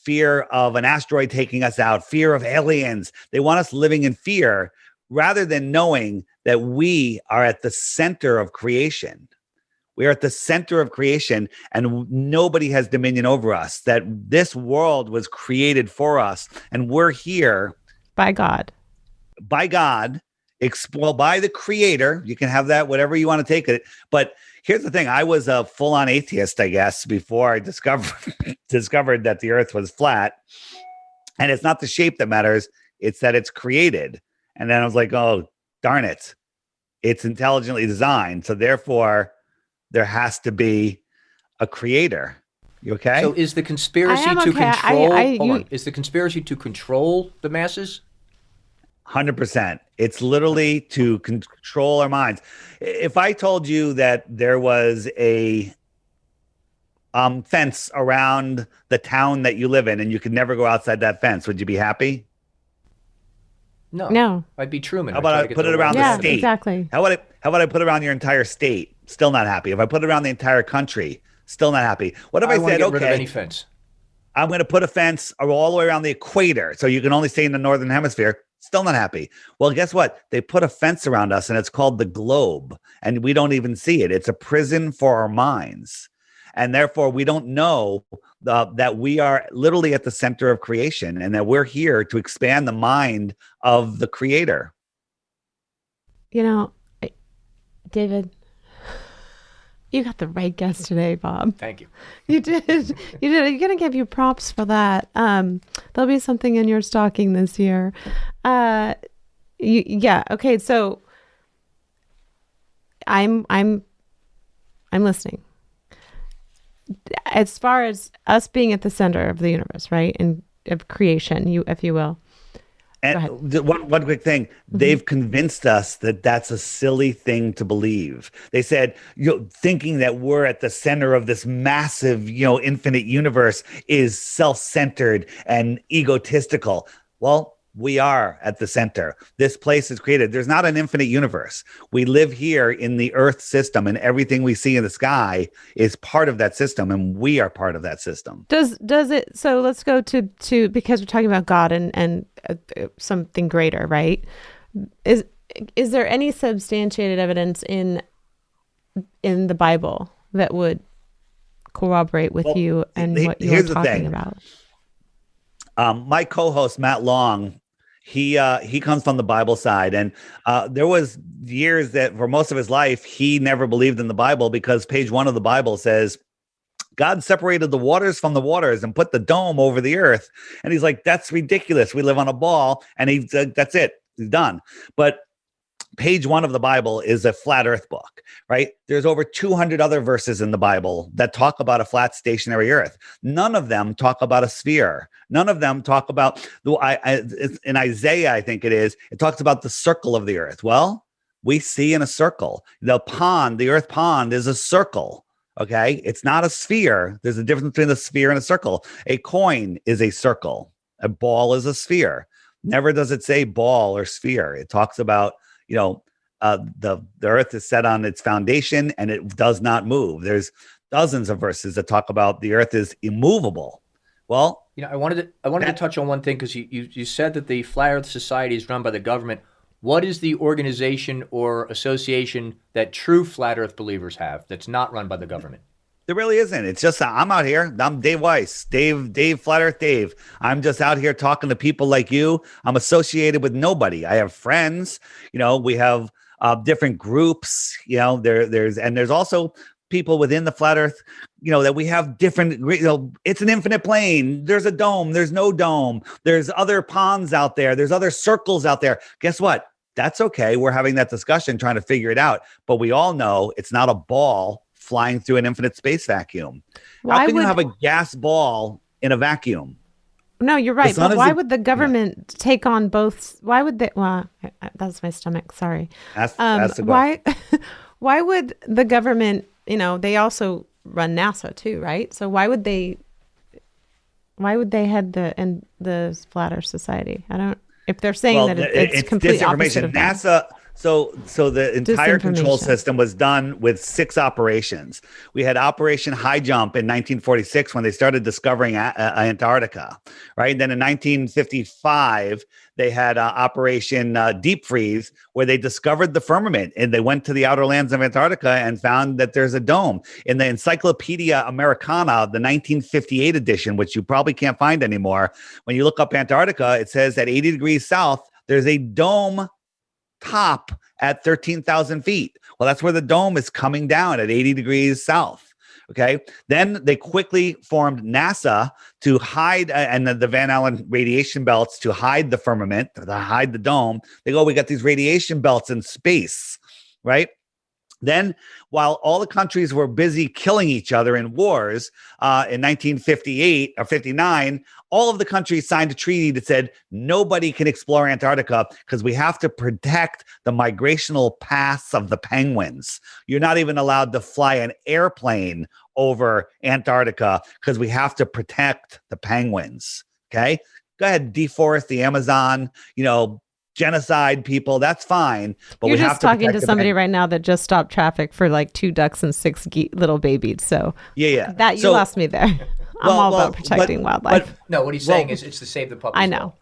fear of an asteroid taking us out, fear of aliens. They want us living in fear rather than knowing that we are at the center of creation. We are at the center of creation, and nobody has dominion over us, that this world was created for us, and we're here. By God. By God. By the creator. You can have that, whatever you want to take it. But here's the thing. I was a full-on atheist, I guess, before I discovered that the earth was flat. And it's not the shape that matters. It's that it's created. And then I was like, oh, darn it. It's intelligently designed. So therefore, there has to be a creator. You okay? So is the conspiracy to control... Is the conspiracy to control the masses? 100%. It's literally to control our minds. If I told you that there was a fence around the town that you live in and you could never go outside that fence, would you be happy? No. I'd be Truman. How about I put it around the state? Exactly. How about I put it around your entire state? Still not happy. If I put it around the entire country, still not happy. What if I said, get rid of any fence. I'm going to put a fence all the way around the equator, so you can only stay in the northern hemisphere? Still not happy. Well, guess what? They put a fence around us, and it's called the globe, and we don't even see it. It's a prison for our minds, and therefore we don't know that we are literally at the center of creation, and that we're here to expand the mind of the creator. David, you got the right guess today, Bob. Thank you. You did. You're going to give you props for that. There'll be something in your stocking this year. Okay. So I'm listening. As far as us being at the center of the universe, right, and of creation, if you will. And one quick thing, they've convinced us that that's a silly thing to believe. They said, thinking that we're at the center of this massive, infinite universe is self-centered and egotistical. Well, we are at the center. This place is created. There's not an infinite universe. We live here in the Earth system, and everything we see in the sky is part of that system, and we are part of that system. Does it? So let's go to because we're talking about God and something greater, right? Is there any substantiated evidence in the Bible that would corroborate with you and what you're talking about? My co-host Matt Long, he comes from the Bible side, and there was years that for most of his life he never believed in the Bible because page 1 of the Bible says God separated the waters from the waters and put the dome over the earth, and he's like, that's ridiculous. We live on a ball, and that's it. He's done. But page 1 of the Bible is a flat earth book, right? There's over 200 other verses in the Bible that talk about a flat stationary earth. None of them talk about a sphere. None of them talk about, in Isaiah, I think it talks about the circle of the earth. Well, we see in a circle. The earth pond is a circle, okay? It's not a sphere. There's a difference between a sphere and a circle. A coin is a circle. A ball is a sphere. Never does it say ball or sphere. It talks about the earth is set on its foundation and it does not move. There's dozens of verses that talk about the earth is immovable. Well, I wanted to touch on one thing because you said that the Flat Earth Society is run by the government. What is the organization or association that true flat Earth believers have that's not run by the government? There really isn't. It's just I'm out here. I'm Dave Weiss, Dave Flat Earth Dave. I'm just out here talking to people like you. I'm associated with nobody. I have friends. We have different groups. There's also people within the Flat Earth. That we have different. It's an infinite plane. There's a dome. There's no dome. There's other ponds out there. There's other circles out there. Guess what? That's okay. We're having that discussion, trying to figure it out. But we all know it's not a ball flying through an infinite space vacuum. How can you have a gas ball in a vacuum? No, you're right. But why would the government take on both? Why would they? Well, that's my stomach. Sorry. Why would the government? They also run NASA too, right? So why would they head the Flat Earth Society? If they're saying that it's complete opposite of that. NASA. So the entire control system was done with 6 operations. We had Operation High Jump in 1946 when they started discovering Antarctica, right? Then in 1955, they had Operation Deep Freeze, where they discovered the firmament and they went to the outer lands of Antarctica and found that there's a dome. In the Encyclopedia Americana, the 1958 edition, which you probably can't find anymore, when you look up Antarctica, it says at 80 degrees south, there's a dome top at 13,000 feet. Well, that's where the dome is coming down at 80 degrees south. Okay. Then they quickly formed NASA to hide, and the Van Allen radiation belts to hide the firmament, to hide the dome. They go, we got these radiation belts in space, right? Then, while all the countries were busy killing each other in wars, in 1958 or 59, all of the countries signed a treaty that said nobody can explore Antarctica because we have to protect the migrational paths of the penguins. You're not even allowed to fly an airplane over Antarctica because we have to protect the penguins. Okay, go ahead, deforest the Amazon, genocide people, that's fine, but you're just talking to somebody right now that just stopped traffic for like 2 ducks and 6 little babies. So that you lost me there. I'm all about protecting wildlife. But no, what he's saying is it's to save the public. I know.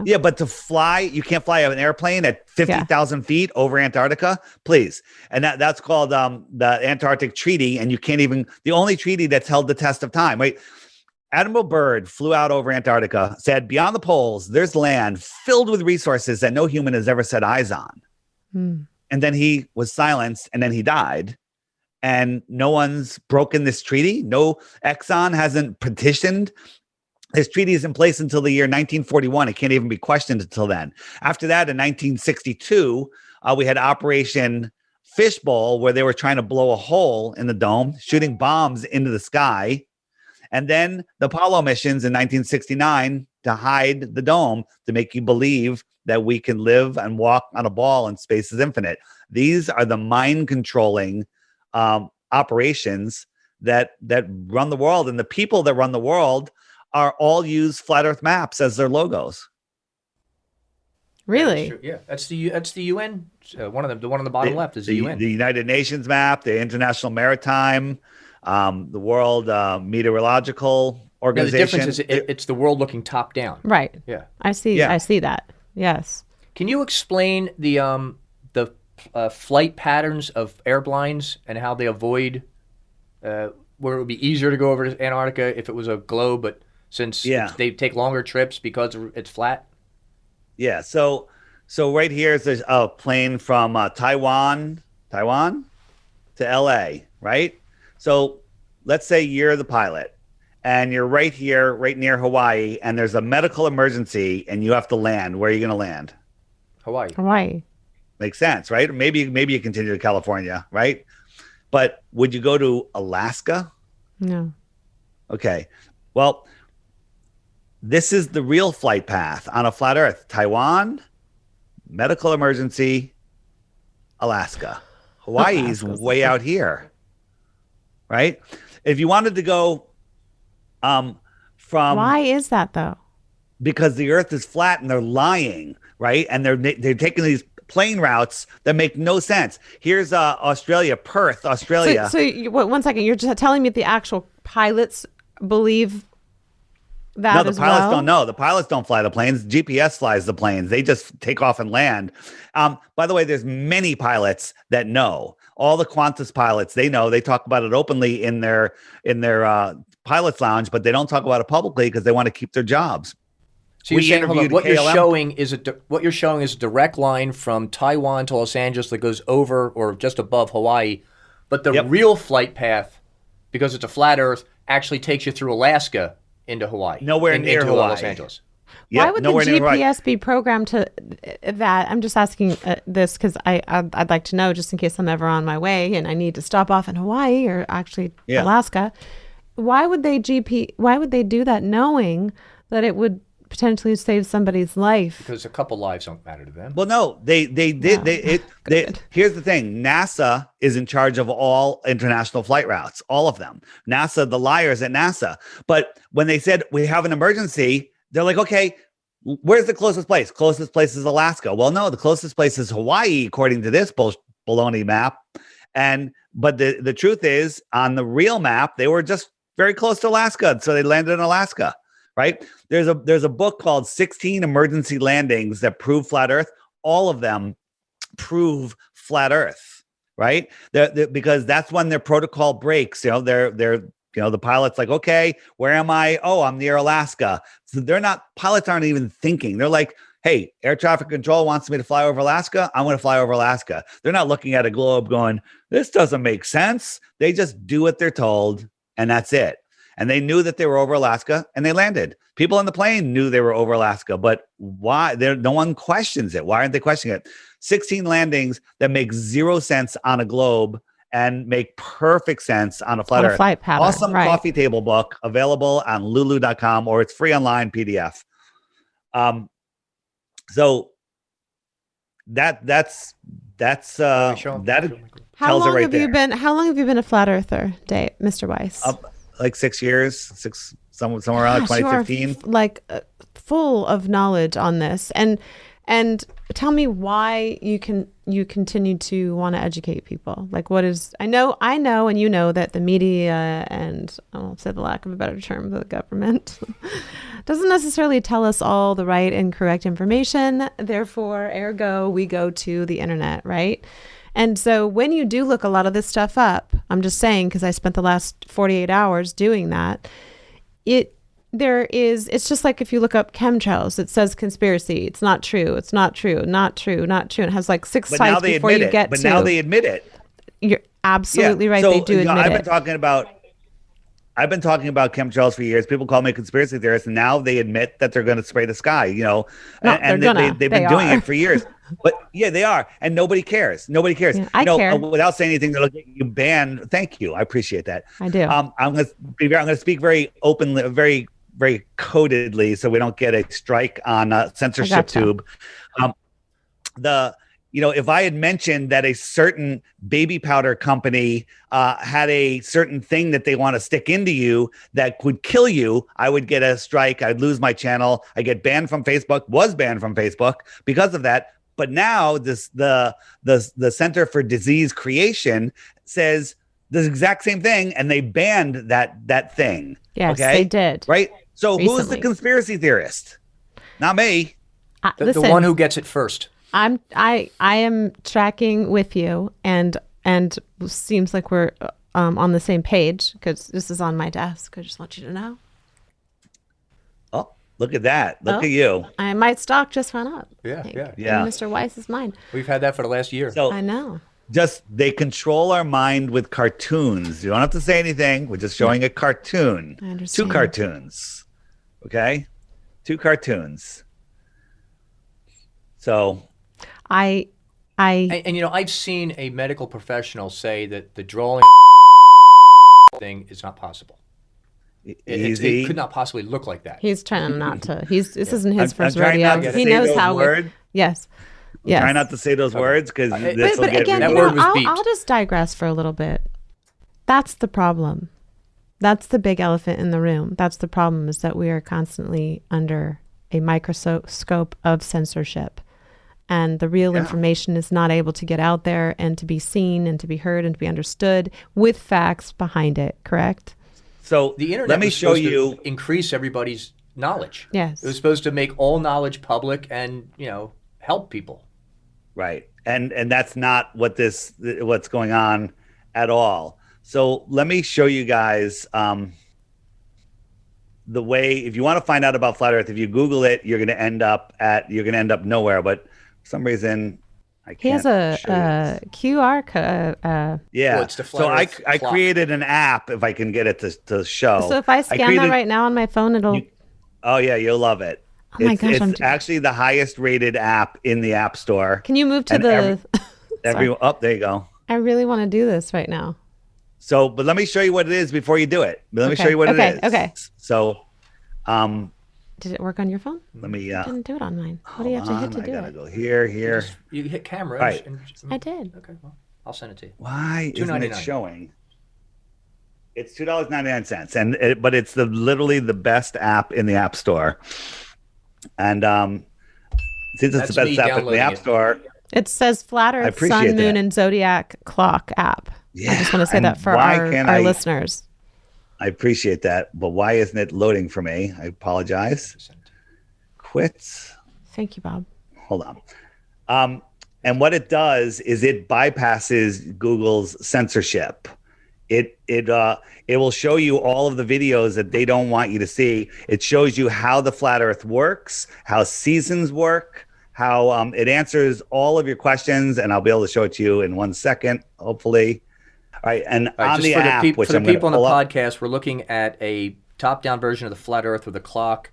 Yeah, but to fly, you can't fly an airplane at 50,000 feet over Antarctica, please. And that's called the Antarctic Treaty, and you can't even. The only treaty that's held the test of time, right? Admiral Byrd flew out over Antarctica, said, beyond the poles, there's land filled with resources that no human has ever set eyes on. And then he was silenced, and then he died. And no one's broken this treaty. No, Exxon hasn't petitioned. This treaty is in place until the year 1941. It can't even be questioned until then. After that, in 1962, we had Operation fishbowl where they were trying to blow a hole in the dome, shooting bombs into the sky. And then the Apollo missions in 1969 to hide the dome to make you believe that we can live and walk on a ball and space is infinite. These are the mind controlling operations that run the world. And the people that run the world are all use flat Earth maps as their logos. Really? Yeah, that's the UN. One of them, the one on the bottom left is the UN. The United Nations map, the International Maritime, the World Meteorological Organization. The difference is it's the world looking top down. Right. Yeah. I see that. Yes. Can you explain the flight patterns of airlines and how they avoid where it would be easier to go over to Antarctica if it was a globe, but since they take longer trips because it's flat? Yeah. So right here is a plane from Taiwan to LA, right? So let's say you're the pilot and you're right here, right near Hawaii, and there's a medical emergency and you have to land. Where are you going to land? Hawaii. Makes sense, right? Or maybe you continue to California, right? But would you go to Alaska? No. Okay. Well, this is the real flight path on a flat Earth. Taiwan, medical emergency, Alaska. Hawaii's way out here, right? If you wanted to go from... Why is that, though? Because the Earth is flat and they're lying, right? And they're taking these plane routes that make no sense. Here's Australia, Perth, Australia. So one second. You're just telling me the actual pilots believe that no, the pilots don't know. The pilots don't fly the planes. GPS flies the planes. They just take off and land. By the way, there's many pilots that know. All the Qantas pilots, they know. They talk about it openly in their pilot's lounge, but they don't talk about it publicly because they want to keep their jobs. So you're saying, hold on, what you're showing is a direct line from Taiwan to Los Angeles that goes over or just above Hawaii, but the real flight path, because it's a flat Earth, actually takes you through Alaska into Hawaii. Nowhere near into Hawaii. Los Angeles. Why would the GPS be programmed to that? I'm just asking this because I'd like to know, just in case I'm ever on my way and I need to stop off in Hawaii or actually Alaska. Why would they do that knowing that it would potentially save somebody's life? Because a couple lives don't matter to them. Well, no, they did. Here's the thing. NASA is in charge of all international flight routes, all of them. NASA, the liars at NASA. But when they said we have an emergency, they're like, okay, where's the closest place? Closest place is Alaska. Well, no, the closest place is Hawaii, according to this baloney map. But the truth is, on the real map, they were just very close to Alaska. So they landed in Alaska. Right? There's a book called 16 Emergency Landings That Prove Flat Earth. All of them prove flat Earth, right? Because that's when their protocol breaks. The pilot's like, okay, where am I? Oh, I'm near Alaska. So pilots aren't even thinking. They're like, hey, air traffic control wants me to fly over Alaska. I'm going to fly over Alaska. They're not looking at a globe going, this doesn't make sense. They just do what they're told, and that's it. And they knew that they were over Alaska, and they landed. People on the plane knew they were over Alaska, but why? No one questions it. Why aren't they questioning it? 16 landings that make zero sense on a globe and make perfect sense on a flat Earth. Flight pattern, awesome coffee table book available on lulu.com, or it's free online PDF. So that tells it right there. How long have you been a flat earther, Mr. Weiss? Like 6 years, somewhere around 2015. Full of knowledge on this, and tell me why you continue to want to educate people. Like, what is? I know, and you know that the media and I'll say the lack of a better term, the government doesn't necessarily tell us all the right and correct information. Therefore, ergo, we go to the internet, right? And so when you do look a lot of this stuff up, I'm just saying, because I spent the last 48 hours doing that, it's just like if you look up chemtrails, it says conspiracy. It's not true. It's not true. Not true. Not true. And it has like 6 sites before you get to. But now they admit it. You're absolutely right. So, they do admit it. I've been talking about. I've been talking about chemtrails for years. People call me a conspiracy theorist, and now they admit that they're going to spray the sky, and they've been doing it for years. But yeah, they are. And nobody cares. Nobody cares. Yeah, I care. Without saying anything, they're looking at you banned. Thank you. I appreciate that. I do. I'm going to speak very openly, very, very codedly, so we don't get a strike on censorship tube. If I had mentioned that a certain baby powder company had a certain thing that they want to stick into you that would kill you, I would get a strike. I'd lose my channel. I get banned from Facebook, was banned from Facebook because of that. But now the Center for Disease Creation says the exact same thing, and they banned that thing. Yes, they did. Right? So recently. Who's the conspiracy theorist? Not me. The one who gets it first. I am tracking with you, and seems like we're on the same page because this is on my desk. I just want you to know. Oh, look at that! Look at you. My stock just went up. Yeah. Mr. Weiss is mine. We've had that for the last year. So I know. They control our mind with cartoons. You don't have to say anything. We're just showing a cartoon. I understand. 2 cartoons. Okay, 2 cartoons. So. And I've seen a medical professional say that the drawing thing is not possible. It could not possibly look like that. He's trying not to. This isn't his first rodeo. He knows how. Yes. Try not to say those words because this will get. Again, that word was beeped. I'll just digress for a little bit. That's the problem. That's the big elephant in the room. That's the problem, is that we are constantly under a microscope of censorship. And the real information is not able to get out there and to be seen and to be heard and to be understood with facts behind it, correct? So the internet let me show you to increase everybody's knowledge. Yes. It was supposed to make all knowledge public and, help people. Right. And that's not what's going on at all. So let me show you guys the way, if you want to find out about flat Earth, if you Google it, you're going to end up nowhere, but for some reason, I can't. He has a QR code. Yeah. Well, it's the flat so Earth I clock. created an app, if I can get it to show. So if I scan that right now on my phone, it'll. Oh yeah, you'll love it. Oh my gosh! It's actually the highest rated app in the App Store. Can you move to the? There you go. I really want to do this right now. So, but let me show you what it is before you do it. Let me show you what it is. Okay. So, did it work on your phone? let me. Didn't do it on mine. What do you have to hit to do I gotta it? go here. You hit camera. Right. I did. Okay, well, I'll send it to you. Why isn't it $2.99. showing? It's $2.99, but it's literally the best app in the App Store. And since it's the best app in the App Store, it says Flat Earth, Sun, Moon, and Zodiac Clock app. Yeah, I just want to say that for our listeners. I appreciate that, but why isn't it loading for me? I apologize. Quits. Thank you, Bob. Hold on. And what it does is it bypasses Google's censorship. It will show you all of the videos that they don't want you to see. It shows you how the flat Earth works, how seasons work, how it answers all of your questions, and I'll be able to show it to you in 1 second, hopefully. All right, and on the app, for the people on the podcast, we're looking at a top-down version of the flat Earth with a clock,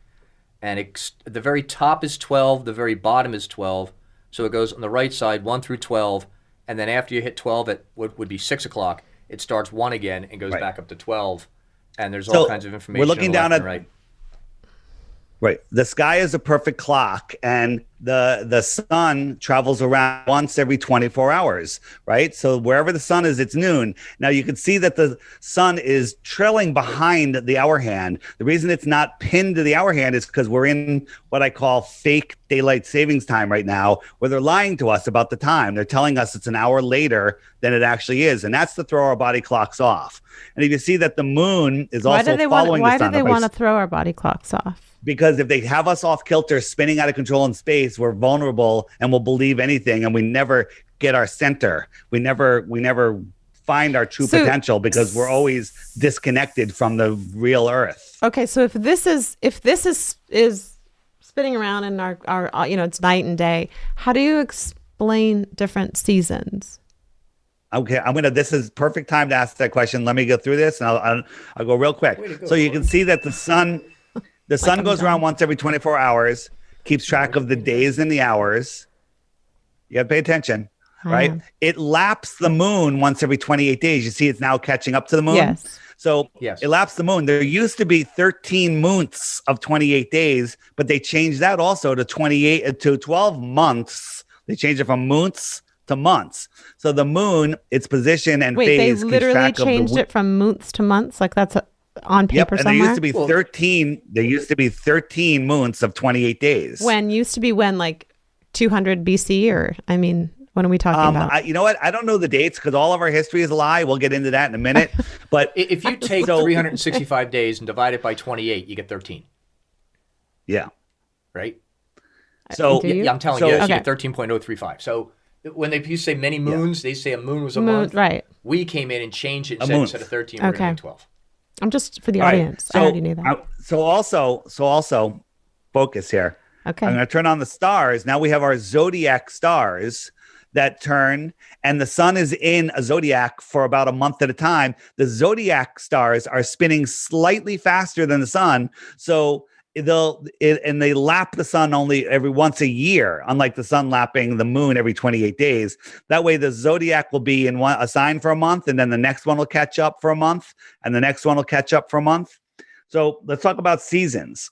and the very top is 12, the very bottom is 12. So it goes on the right side 1 through 12, and then after you hit 12 at what would be 6 o'clock, it starts 1 again and goes back up to 12, and there's all kinds of information. We're looking down at right. Right. The sky is a perfect clock, and the sun travels around once every 24 hours, right? So wherever the sun is, it's noon. Now you can see that the sun is trailing behind the hour hand. The reason it's not pinned to the hour hand is because we're in what I call fake daylight savings time right now, where they're lying to us about the time. They're telling us it's an hour later than it actually is, and that's to throw our body clocks off. And if you see that the moon is also following the sun. Why do they want to throw our body clocks off? Because if they have us off kilter, spinning out of control in space, we're vulnerable and we'll believe anything, and we never get our center. We never find our true potential because we're always disconnected from the real Earth. Okay, so if this is spinning around in our it's night and day, how do you explain different seasons? Okay, this is perfect time to ask that question. Let me go through this, and I'll go real quick. So you can see that the sun goes around once every 24 hours, keeps track of the days and the hours. You got to pay attention, right? It laps the moon once every 28 days. You see, it's now catching up to the moon. Yes. So it laps the moon. There used to be 13 months of 28 days, but they changed that also to 12 months. They changed it from months to months. So the moon, its position and phase. They literally changed it from months to months. Like that's on paper somewhere. There used to be 13. There used to be 13 months of 28 days. When like 200 BC, or I mean, what are we talking about? You know what? I don't know the dates because all of our history is a lie. We'll get into that in a minute. But if you take 365 days and divide it by 28, you get 13. Yeah. Right? So I'm telling you, you get 13.035. So when you say many moons, they say a moon was a month. Right. We came in and changed it and said instead of 13, we're going to 12. I'm just for the audience. I already knew that. So also focus here. Okay. I'm going to turn on the stars. Now we have our zodiac stars that turn, and the sun is in a zodiac for about a month at a time. The zodiac stars are spinning slightly faster than the sun. So they lap the sun only every once a year, unlike the sun lapping the moon every 28 days. That way the zodiac will be in a sign for a month, and then the next one will catch up for a month, and the next one will catch up for a month. So let's talk about seasons.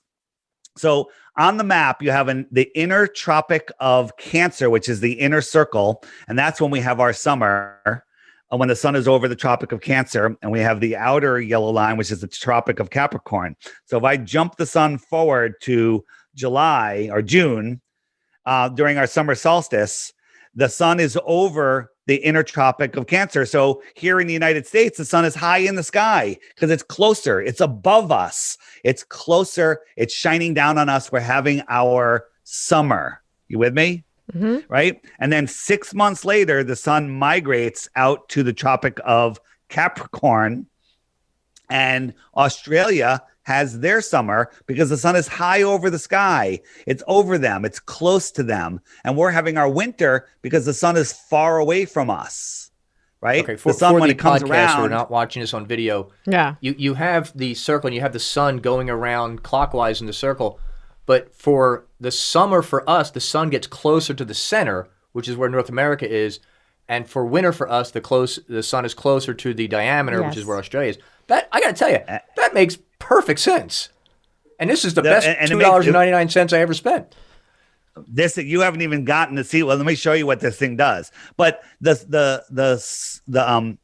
So on the map, you have the inner Tropic of Cancer, which is the inner circle. And that's when we have our summer, when the sun is over the Tropic of Cancer. And we have the outer yellow line, which is the Tropic of Capricorn. So if I jump the sun forward to July or June, during our summer solstice, the sun is over the inner Tropic of Cancer. So here in the United States, the sun is high in the sky because it's closer. It's above us. It's closer. It's shining down on us. We're having our summer. You with me? Mm-hmm. Right? And then 6 months later, the sun migrates out to the Tropic of Capricorn, and Australia has their summer because the sun is high over the sky. It's over them. It's close to them. And we're having our winter because the sun is far away from us, right? Okay, the sun, when it comes podcast, around, we're not watching this on video. Yeah. You have the circle and you have the sun going around clockwise in the circle. But for the summer for us, the sun gets closer to the center, which is where North America is. And for winter for us, the sun is closer to the diameter, which is where Australia is. That, I got to tell you, that makes perfect sense. And this is the best $2.99 I ever spent. This, you haven't even gotten to see. Well, let me show you what this thing does. But what was I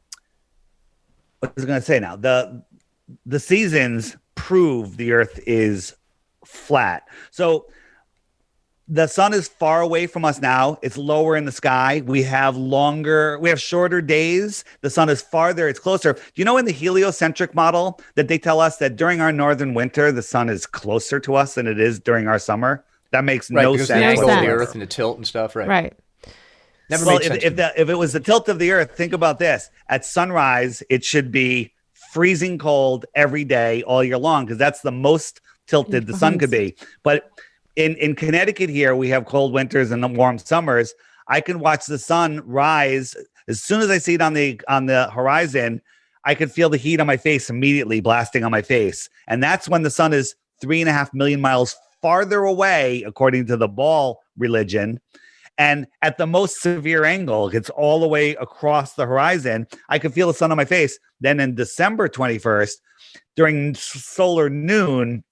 going to say now? The seasons prove the Earth is flat. So the sun is far away from us now. It's lower in the sky. We have shorter days. The sun is farther. It's closer. Do you know in the heliocentric model that they tell us that during our northern winter, the sun is closer to us than it is during our summer? That makes no sense. The angle of the Earth and the tilt and stuff, right? Right. Never made sense. If it was the tilt of the Earth, think about this. At sunrise, it should be freezing cold every day, all year long, because that's the most tilted the sun could be. But in Connecticut here, we have cold winters and warm summers. I can watch the sun rise. As soon as I see it on the horizon, I can feel the heat on my face immediately blasting on my face. And that's when the sun is 3.5 million miles farther away, according to the Baal religion. And at the most severe angle, it's all the way across the horizon. I can feel the sun on my face. Then in December 21st, during solar noon,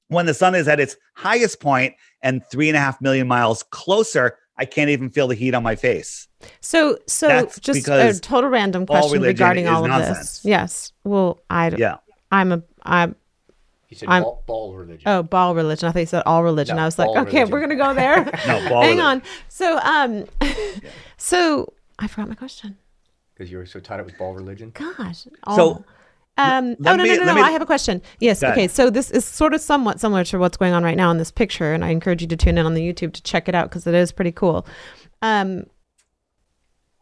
when the sun is at its highest point and 3.5 million miles closer, I can't even feel the heat on my face. So that's just a total random question regarding all of nonsense. this. Yes. Well, He said ball religion. Oh, ball religion. I thought you said all religion. No, I was like, okay, religion. we're going to go there. No, ball Hang religion. on. So, so I forgot my question. Because you were so tired it was ball religion? Gosh. So... no. I have a question. Yes. Okay. So this is sort of somewhat similar to what's going on right now in this picture. And I encourage you to tune in on the YouTube to check it out because it is pretty cool.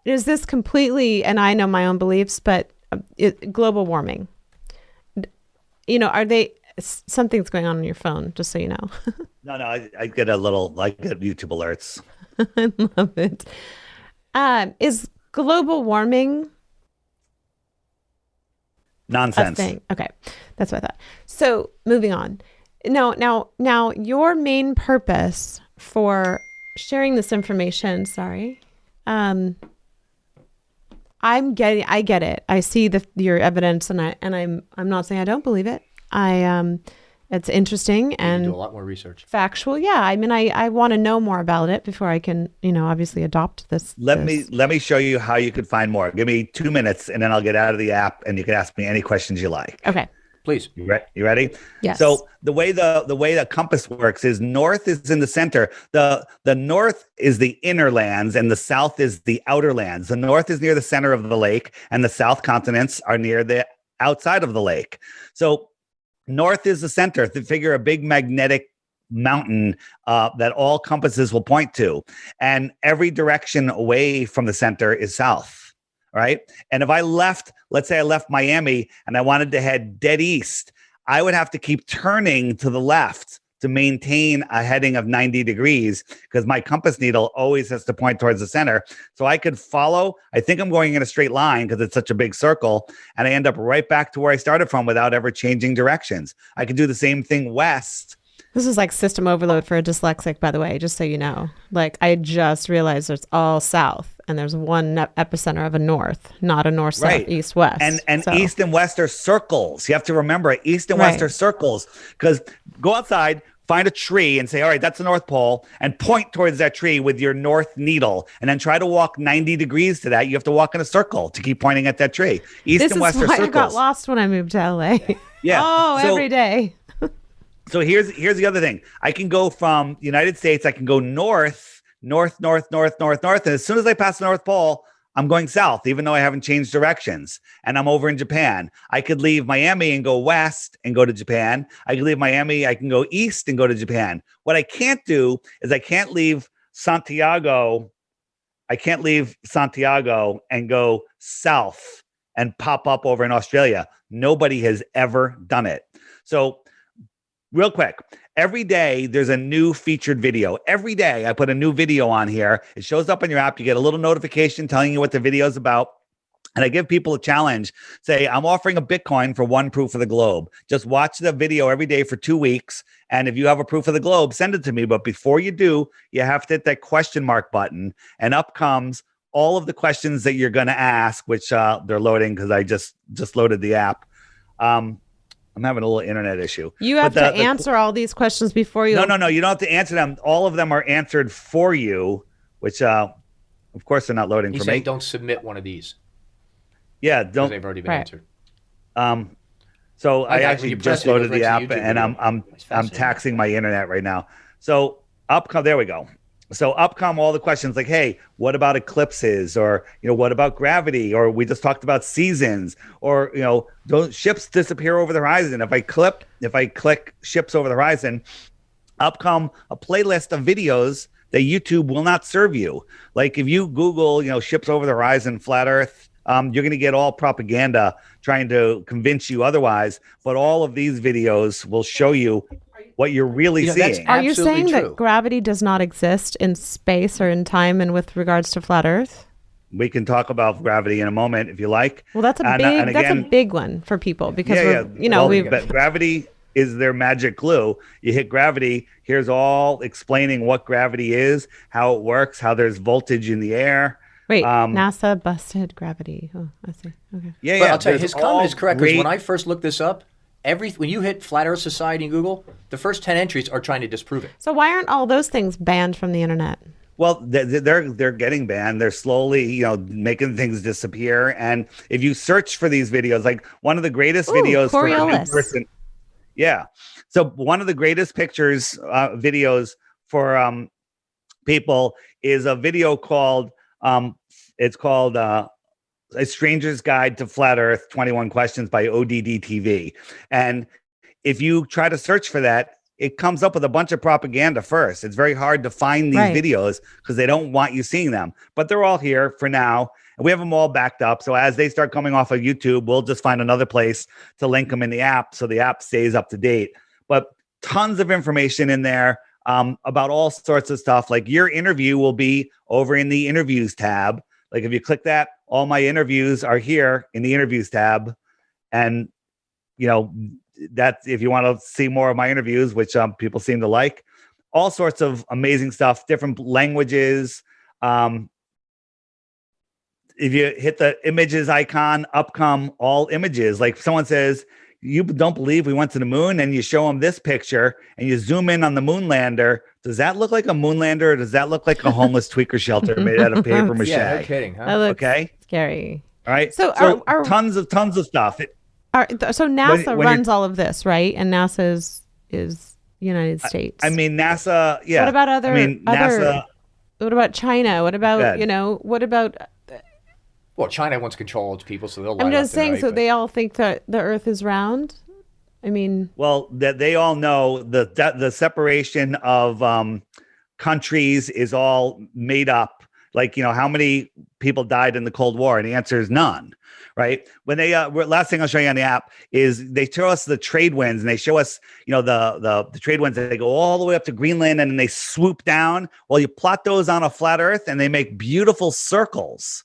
Is this completely, and I know my own beliefs, but global warming, are they, something's going on your phone, just so you know. No, I get YouTube alerts. I love it. Is global warming nonsense thing? Okay, that's what I thought. So moving on. Now, your main purpose for sharing this information. Sorry, I get it. I see your evidence, and I'm not saying I don't believe it. It's interesting and do a lot more research. Factual. Yeah. I mean, I want to know more about it before I can, obviously adopt this. Let me show you how you could find more. Give me 2 minutes and then I'll get out of the app and you can ask me any questions you like. Okay. Please. You ready? Yes. So the way the compass works is north is in the center. The north is the inner lands and the south is the outer lands. The north is near the center of the lake and the south continents are near the outside of the lake. So north is the center. Figure a big magnetic mountain that all compasses will point to. And every direction away from the center is south, right? And if I left, let's say I left Miami and I wanted to head dead east, I would have to keep turning to the left to maintain a heading of 90 degrees because my compass needle always has to point towards the center. So I could follow. I think I'm going in a straight line because it's such a big circle. And I end up right back to where I started from without ever changing directions. I could do the same thing west. This is like system overload for a dyslexic, by the way, just so you know. Like, I just realized it's all south and there's one epicenter of a north, not a north, south, east, west. And so, east and west are circles. You have to remember it. East and west are circles because go outside, find a tree and say, all right, that's the North Pole, and point towards that tree with your north needle, and then try to walk 90 degrees to that. You have to walk in a circle to keep pointing at that tree. East and west are circles. This is why I got lost when I moved to LA. Yeah. Every day. So here's the other thing. I can go from the United States, I can go north, and as soon as I pass the North Pole, I'm going south, even though I haven't changed directions, and I'm over in Japan. I could leave Miami and go west and go to Japan. I could leave Miami, I can go east and go to Japan. What I can't do is I can't leave Santiago and go south and pop up over in Australia. Nobody has ever done it. So real quick, every day there's a new featured video. Every day I put a new video on here. It shows up in your app. You get a little notification telling you what the video is about. And I give people a challenge. Say, I'm offering a Bitcoin for one proof of the globe. Just watch the video every day for 2 weeks. And if you have a proof of the globe, send it to me. But before you do, you have to hit that question mark button. And up comes all of the questions that you're going to ask, which they're loading because I just loaded the app. I'm having a little internet issue. You have to answer all these questions before you. No. You don't have to answer them. All of them are answered for you, which, of course, they're not loading for me. Don't submit one of these. Yeah, don't. They've already been answered. So I actually just loaded the app, and I'm taxing my internet right now. So there we go. So up come all the questions like, hey, what about eclipses? Or, what about gravity? Or we just talked about seasons, or, don't ships disappear over the horizon? If I click ships over the horizon, up come a playlist of videos that YouTube will not serve you. Like if you Google, ships over the horizon, flat earth, you're going to get all propaganda trying to convince you otherwise. But all of these videos will show you what you're really seeing. Are you saying that gravity does not exist in space or in time and with regards to flat Earth? We can talk about gravity in a moment if you like. Well, that's a big one for people because gravity is their magic glue. You hit gravity, here's all explaining what gravity is, how it works, how there's voltage in the air. Wait, NASA busted gravity. Oh, I see. Okay. Yeah. But I'll tell you, his comment is correct because when I first looked this up, when you hit Flat Earth Society in Google, the first 10 entries are trying to disprove it. So why aren't all those things banned from the internet? Well, they're getting banned. They're slowly, making things disappear. And if you search for these videos, like one of the greatest videos for a new person, so one of the greatest videos for people is a video called A Stranger's Guide to Flat Earth, 21 Questions by ODD TV. And if you try to search for that, it comes up with a bunch of propaganda first. It's very hard to find these videos because they don't want you seeing them. But they're all here for now. And we have them all backed up. So as they start coming off of YouTube, we'll just find another place to link them in the app so the app stays up to date. But tons of information in there about all sorts of stuff. Like your interview will be over in the interviews tab. Like if you click that, all my interviews are here in the interviews tab. And, that's if you want to see more of my interviews, which people seem to like, all sorts of amazing stuff, different languages. If you hit the images icon, up come all images. Like someone says, you don't believe we went to the moon, and you show them this picture and you zoom in on the moon lander. Does that look like a moon lander, or does that look like a homeless tweaker shelter made out of paper mache? Yeah, no kidding, huh? That looks okay. Scary. All right. So tons of stuff. So NASA runs all of this, right? And NASA is United States. I mean, NASA. Yeah. What about NASA. What about China? What about what about? Well, China wants control of its people, so they'll. I'm just saying. So they all think that the Earth is round. I mean, well, that they all know the separation of countries is all made up. Like, how many people died in the Cold War? And the answer is none, right? When they last thing I'll show you on the app is they show us the trade winds, and they show us, the trade winds that they go all the way up to Greenland and then they swoop down. Well, you plot those on a flat Earth and they make beautiful circles,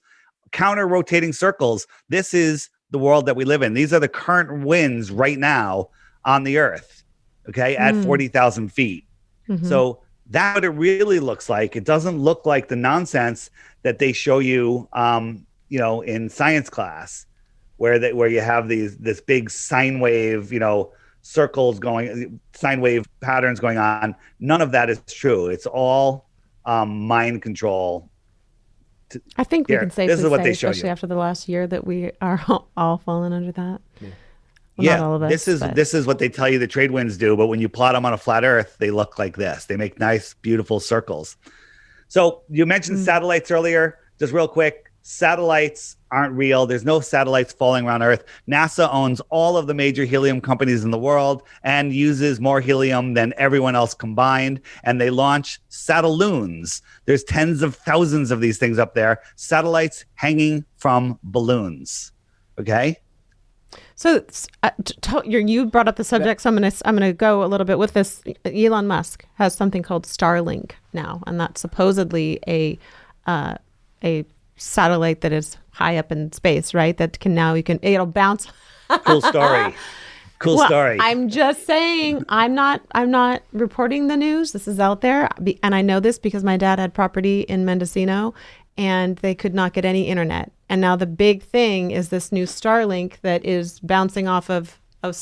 counter rotating circles. This is the world that we live in. These are the current winds right now on the Earth, okay, at 40,000 feet. Mm-hmm. So that's what it really looks like. It doesn't look like the nonsense that they show you, in science class, where you have this big sine wave, circles going, sine wave patterns going on. None of that is true. It's all mind control. I think we can safely say, especially after the last year, that we are all falling under that. Yeah. Well, not all of us, this is what they tell you the trade winds do, but when you plot them on a flat Earth, they look like this. They make nice, beautiful circles. So you mentioned satellites earlier. Just real quick, satellites aren't real. There's no satellites falling around Earth. NASA owns all of the major helium companies in the world and uses more helium than everyone else combined. And they launch satelloons. There's tens of thousands of these things up there. Satellites hanging from balloons. Okay. So you brought up the subject, so I'm gonna go a little bit with this. Elon Musk has something called Starlink now, and that's supposedly a satellite that is high up in space, right? That it'll bounce. Cool story. Story. I'm just saying, I'm not reporting the news. This is out there, and I know this because my dad had property in Mendocino, and they could not get any internet. And now the big thing is this new Starlink that is bouncing off of a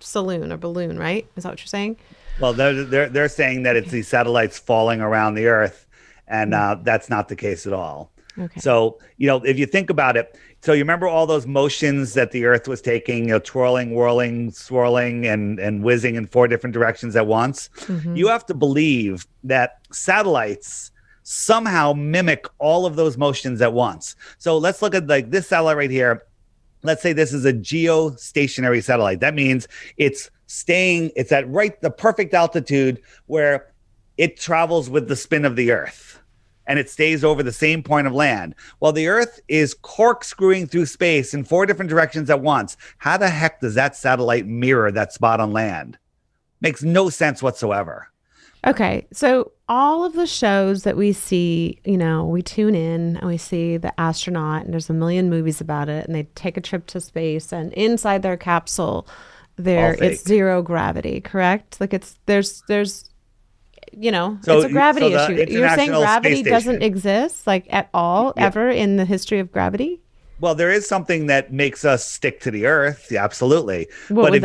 balloon, right? Is that what you're saying? Well, they're saying that it's these satellites falling around the Earth, and that's not the case at all. Okay. So, if you think about it, so you remember all those motions that the Earth was taking, twirling, whirling, swirling, and whizzing in 4 different directions at once. Mm-hmm. You have to believe that satellites somehow mimic all of those motions at once. So let's look at like this satellite right here. Let's say this is a geostationary satellite. That means it's at the perfect altitude where it travels with the spin of the Earth, and it stays over the same point of land. Well, the Earth is corkscrewing through space in 4 different directions at once. How the heck does that satellite mirror that spot on land? Makes no sense whatsoever. Okay, so all of the shows that we see, we tune in and we see the astronaut, and there's a million movies about it, and they take a trip to space, and inside their capsule, it's zero gravity, correct? Like there's it's a gravity issue. You're saying gravity doesn't exist, like at all, ever in the history of gravity? Well, there is something that makes us stick to the Earth, yeah, absolutely. But if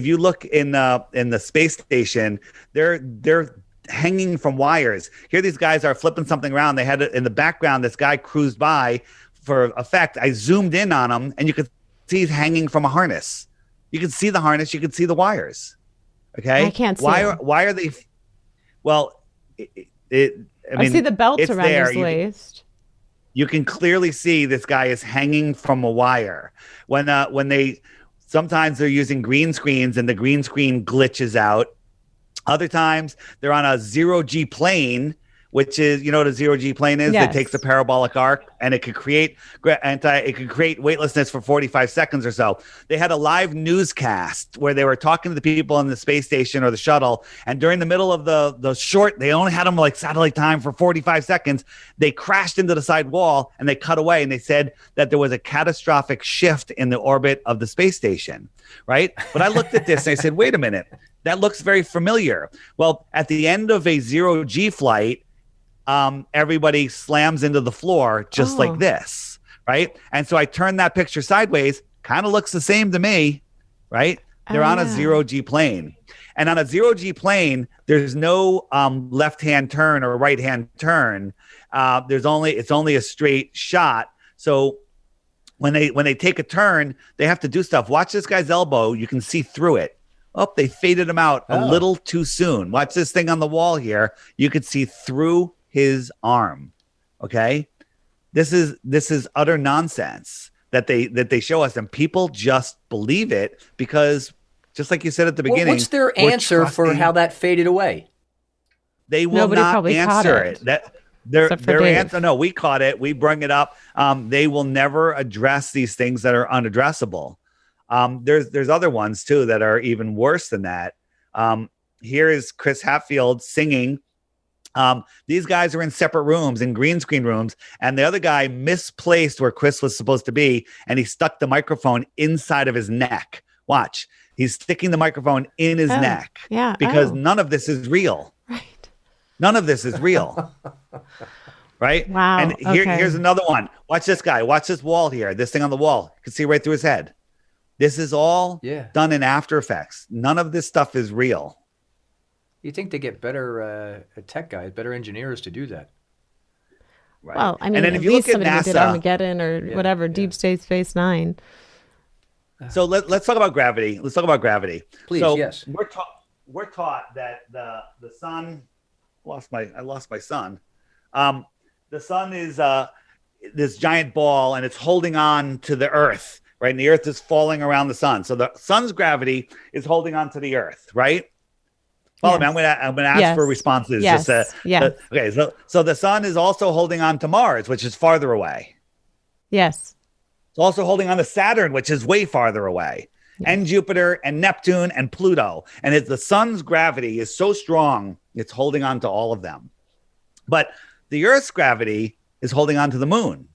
you look in the space station, they're hanging from wires. Here, these guys are flipping something around. They had it in the background. This guy cruised by for effect. I zoomed in on him, and you could see he's hanging from a harness. You can see the harness. You can see the wires. Okay, I can't see. Why are they? Well, I see the belts around his waist. You can clearly see this guy is hanging from a wire. Sometimes they're using green screens and the green screen glitches out. Other times they're on a 0G plane which is, you know what a zero-G plane is? Yes. It takes a parabolic arc and it could create weightlessness for 45 seconds or so. They had a live newscast where they were talking to the people on the space station or the shuttle, and during the middle of the short, they only had them like satellite time for 45 seconds. They crashed into the side wall and they cut away, and they said that there was a catastrophic shift in the orbit of the space station, right? But I looked at this and I said, wait a minute, that looks very familiar. Well, at the end of a zero-G flight, everybody slams into the floor just like this, right? And so I turned that picture sideways, kind of looks the same to me, right? They're on a zero-G plane. And on a zero-G plane, there's no left-hand turn or right-hand turn. It's only a straight shot. So when they take a turn, they have to do stuff. Watch this guy's elbow. You can see through it. Oh, they faded him out a little too soon. Watch this thing on the wall here. You could see through his arm. Okay, this is utter nonsense that they show us, and people just believe it because, just like you said at the beginning, what's their answer for how that faded away? They will not answer it. That their answer. No, we caught it. We bring it up. They will never address these things that are unaddressable. There's other ones too that are even worse than that. Here is Chris Hatfield singing. These guys are in separate rooms, in green screen rooms, and the other guy misplaced where Chris was supposed to be, and he stuck the microphone inside of his neck. Watch. He's sticking the microphone in his neck. Yeah. Because none of this is real. Right. None of this is real. Right? Wow. And here's another one. Watch this guy. Watch this wall here. This thing on the wall. You can see right through his head. This is all done in After Effects. None of this stuff is real. You think they get better tech guys, better engineers to do that? Right. Well, I mean, and then if you look at NASA, did Armageddon or whatever, Deep Space Nine. So let's talk about gravity. Let's talk about gravity. Please, so yes. We're taught that the sun. I lost my sun. The sun is this giant ball, and it's holding on to the Earth, right? And the Earth is falling around the sun. So the sun's gravity is holding on to the Earth, right? Follow me. I'm gonna ask for responses. Yes. Okay. So the sun is also holding on to Mars, which is farther away. Yes. It's also holding on to Saturn, which is way farther away, and Jupiter and Neptune and Pluto. And the sun's gravity is so strong, it's holding on to all of them. But the Earth's gravity is holding on to the moon,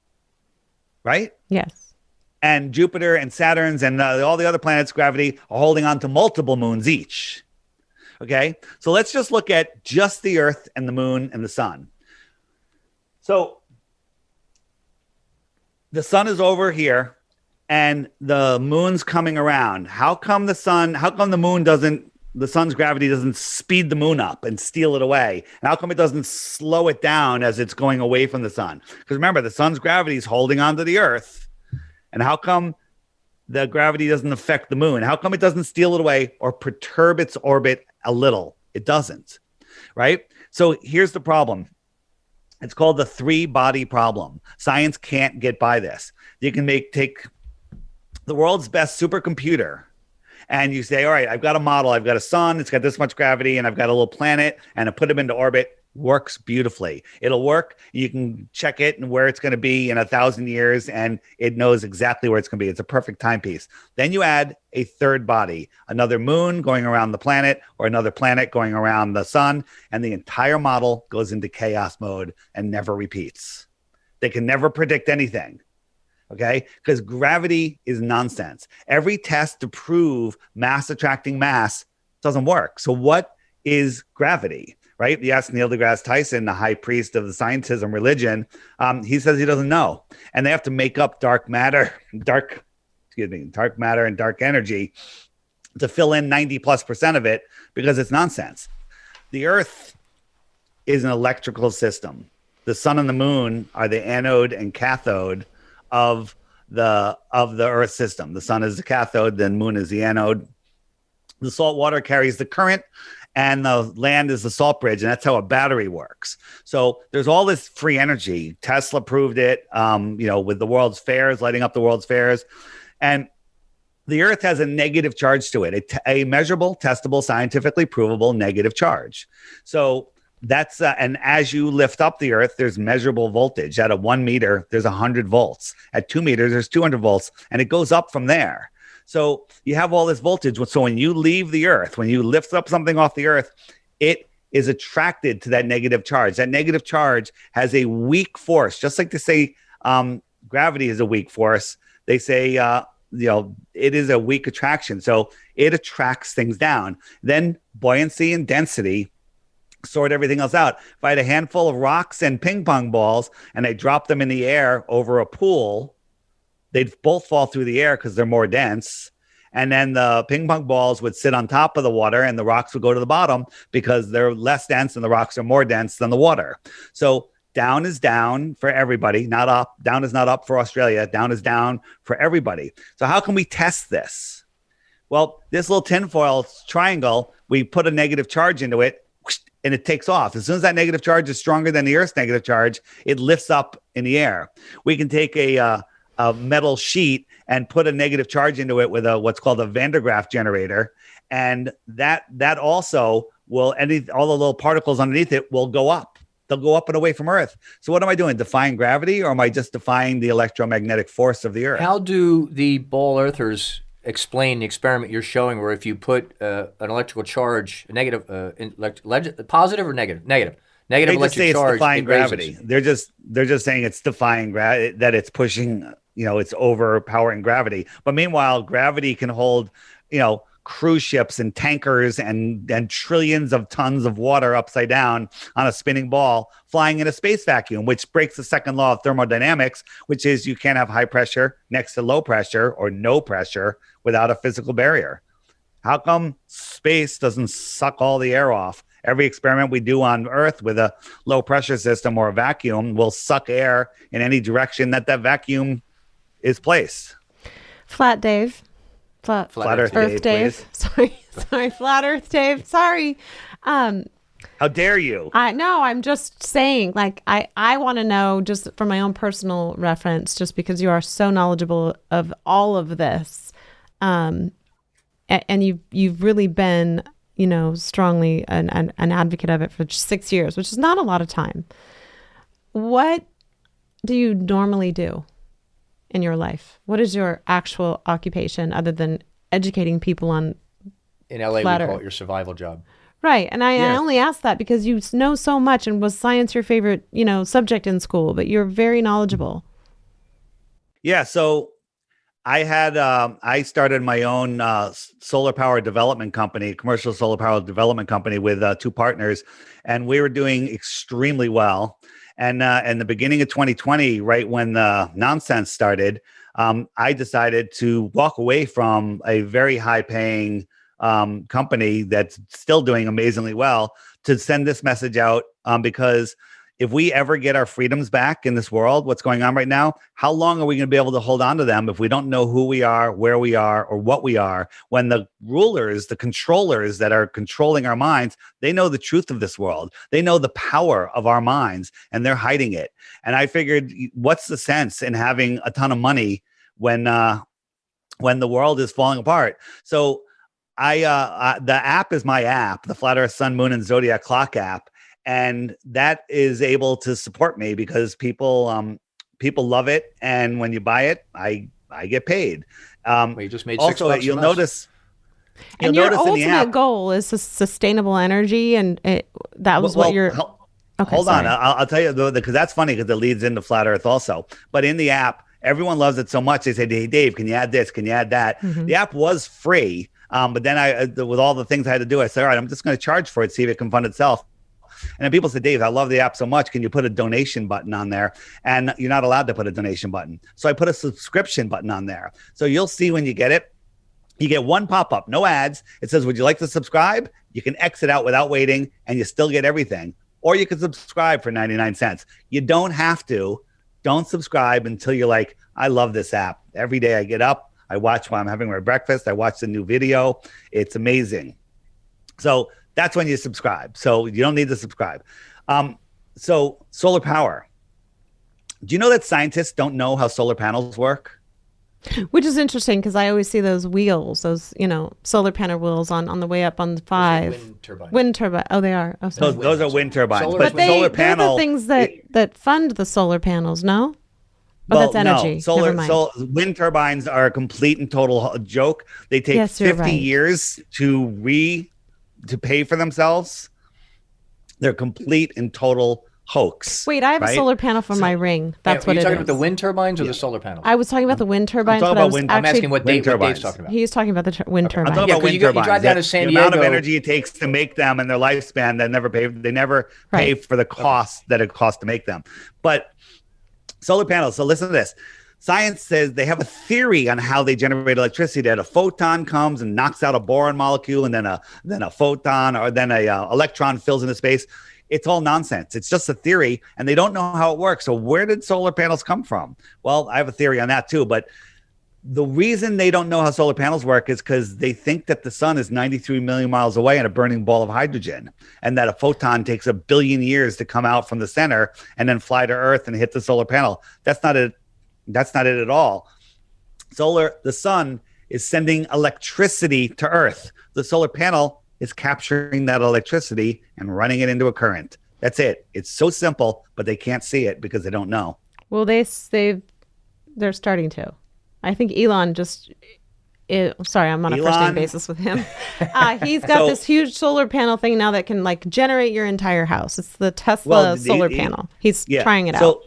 right? Yes. And Jupiter and Saturn's and all the other planets' gravity are holding on to multiple moons each. Okay, so let's just look at just the Earth and the moon and the sun. So the sun is over here and the moon's coming around. How come the sun's gravity doesn't speed the moon up and steal it away? And how come it doesn't slow it down as it's going away from the sun? Because remember, the sun's gravity is holding onto the Earth. And how come the gravity doesn't affect the moon? How come it doesn't steal it away or perturb its orbit a little? It doesn't, right? So here's the problem. It's called the three-body problem. Science can't get by this. You can take the world's best supercomputer and you say, all right, I've got a model. I've got a sun. It's got this much gravity, and I've got a little planet, and I put them into orbit. Works beautifully. It'll work. You can check it and where it's going to be in 1,000 years, and it knows exactly where it's going to be. It's a perfect timepiece. Then you add a third body, another moon going around the planet or another planet going around the sun, and the entire model goes into chaos mode and never repeats. They can never predict anything. Okay, because gravity is nonsense. Every test to prove mass attracting mass doesn't work. So what is gravity? Right? You ask Neil deGrasse Tyson, the high priest of the scientism religion. He says he doesn't know. And they have to make up dark matter and dark energy to fill in 90+% of it because it's nonsense. The Earth is an electrical system. The sun and the moon are the anode and cathode of the Earth system. The sun is the cathode, the moon is the anode. The salt water carries the current, and the land is the salt bridge, and that's how a battery works. So there's all this free energy. Tesla proved it, with the world's fairs, lighting up the world's fairs. And the Earth has a negative charge to it, a measurable, testable, scientifically provable negative charge. So and as you lift up the Earth, there's measurable voltage. At a 1 meter, there's 100 volts. At 2 meters, there's 200 volts, and it goes up from there. So you have all this voltage. So when you leave the Earth, when you lift up something off the Earth, it is attracted to that negative charge. That negative charge has a weak force, just like they say gravity is a weak force. They say, it is a weak attraction. So it attracts things down. Then buoyancy and density sort everything else out. If I had a handful of rocks and ping pong balls and I dropped them in the air over a pool, they'd both fall through the air because they're more dense. And then the ping pong balls would sit on top of the water and the rocks would go to the bottom because they're less dense and the rocks are more dense than the water. So down is down for everybody, not up. Down is not up for Australia. Down is down for everybody. So how can we test this? Well, this little tinfoil triangle, we put a negative charge into it and it takes off. As soon as that negative charge is stronger than the Earth's negative charge, it lifts up in the air. We can take a metal sheet and put a negative charge into it with what's called a Van der Graaf generator. And that also will, all the little particles underneath it will go up. They'll go up and away from Earth. So what am I doing? Defying gravity, or am I just defying the electromagnetic force of the Earth? How do the ball earthers explain the experiment you're showing where if you put an electrical charge, a negative, positive or negative? Negative electric charge, it's defying gravity. They're just saying it's defying gravity, that it's pushing, it's overpowering gravity. But meanwhile, gravity can hold, cruise ships and tankers and trillions of tons of water upside down on a spinning ball flying in a space vacuum, which breaks the second law of thermodynamics, which is you can't have high pressure next to low pressure or no pressure without a physical barrier. How come space doesn't suck all the air off? Every experiment we do on Earth with a low pressure system or a vacuum will suck air in any direction that vacuum is placed. Flat Dave. Flat Earth Dave. Sorry, Flat Earth Dave. Sorry. How dare you? I'm just saying, I want to know, just for my own personal reference, just because you are so knowledgeable of all of this, and you've really been, strongly an advocate of it for 6 years, which is not a lot of time. What do you normally do in your life? What is your actual occupation other than educating people on in LA, we call it your survival job. Right. And I only ask that because you know so much, and was science your favorite, subject in school, but you're very knowledgeable. Yeah. So I started my own solar power development company, commercial solar power development company with two partners, and we were doing extremely well. And in the beginning of 2020, right when the nonsense started, I decided to walk away from a very high-paying company that's still doing amazingly well to send this message out, because if we ever get our freedoms back in this world, what's going on right now, how long are we going to be able to hold on to them if we don't know who we are, where we are, or what we are? When the rulers, the controllers that are controlling our minds, they know the truth of this world. They know the power of our minds, and they're hiding it. And I figured, what's the sense in having a ton of money when the world is falling apart? So the app is my app, the Flat Earth Sun, Moon, and Zodiac Clock app. And that is able to support me because people love it, and when you buy it, I get paid. You just made $6 also, you'll notice. And your ultimate goal is sustainable energy, and that was what you're. Okay, hold on, I'll tell you because that's funny because it leads into Flat Earth also. But in the app, everyone loves it so much they say, "Hey, Dave, can you add this? Can you add that?" Mm-hmm. The app was free, but then with all the things I had to do, I said, "All right, I'm just going to charge for it, see if it can fund itself." And then people said, Dave, I love the app so much. Can you put a donation button on there? And you're not allowed to put a donation button. So I put a subscription button on there. So you'll see when you get it, you get one pop-up, no ads. It says, would you like to subscribe? You can exit out without waiting and you still get everything. Or you can subscribe for 99 cents. You don't have to. Don't subscribe until you're like, I love this app. Every day I get up, I watch while I'm having my breakfast. I watch the new video. It's amazing. So that's when you subscribe. So you don't need to subscribe. So solar power. Do you know that scientists don't know how solar panels work? Which is interesting because I always see those wheels, those, solar panel wheels on the way up on the 5. Wind turbines. Wind turbine. Oh, they are. Oh, sorry. Those are wind turbines. But solar panel, they're the things that fund the solar panels, no? That's energy. No, wind turbines are a complete and total joke. They take 50 years to pay for themselves. They're complete and total hoax. Wait, I have a solar panel for my ring. That's what it is. Are you talking about the wind turbines or the solar panels? I was talking about the wind turbines. I'm asking what Dave's talking about. He's talking about the wind turbines. I'm talking about wind turbines. You drive down to San Diego. The amount of energy it takes to make them and their lifespan, they never pay for the cost that it costs to make them. But solar panels. So listen to this. Science says they have a theory on how they generate electricity. That a photon comes and knocks out a boron molecule, and then a photon or then a electron fills into space. It's all nonsense. It's just a theory, and they don't know how it works. So where did solar panels come from? Well, I have a theory on that too. But the reason they don't know how solar panels work is because they think that the sun is 93 million miles away and a burning ball of hydrogen, and that a photon takes 1 billion years to come out from the center and then fly to Earth and hit the solar panel. That's not it. That's not it at all. The sun is sending electricity to Earth. The solar panel is capturing that electricity and running it into a current. That's it. It's so simple, but they can't see it because they don't know. Well, they're starting to. I think Elon sorry, I'm on a first name basis with him. He's got this huge solar panel thing now that can generate your entire house. It's the Tesla solar panel. He's trying it out.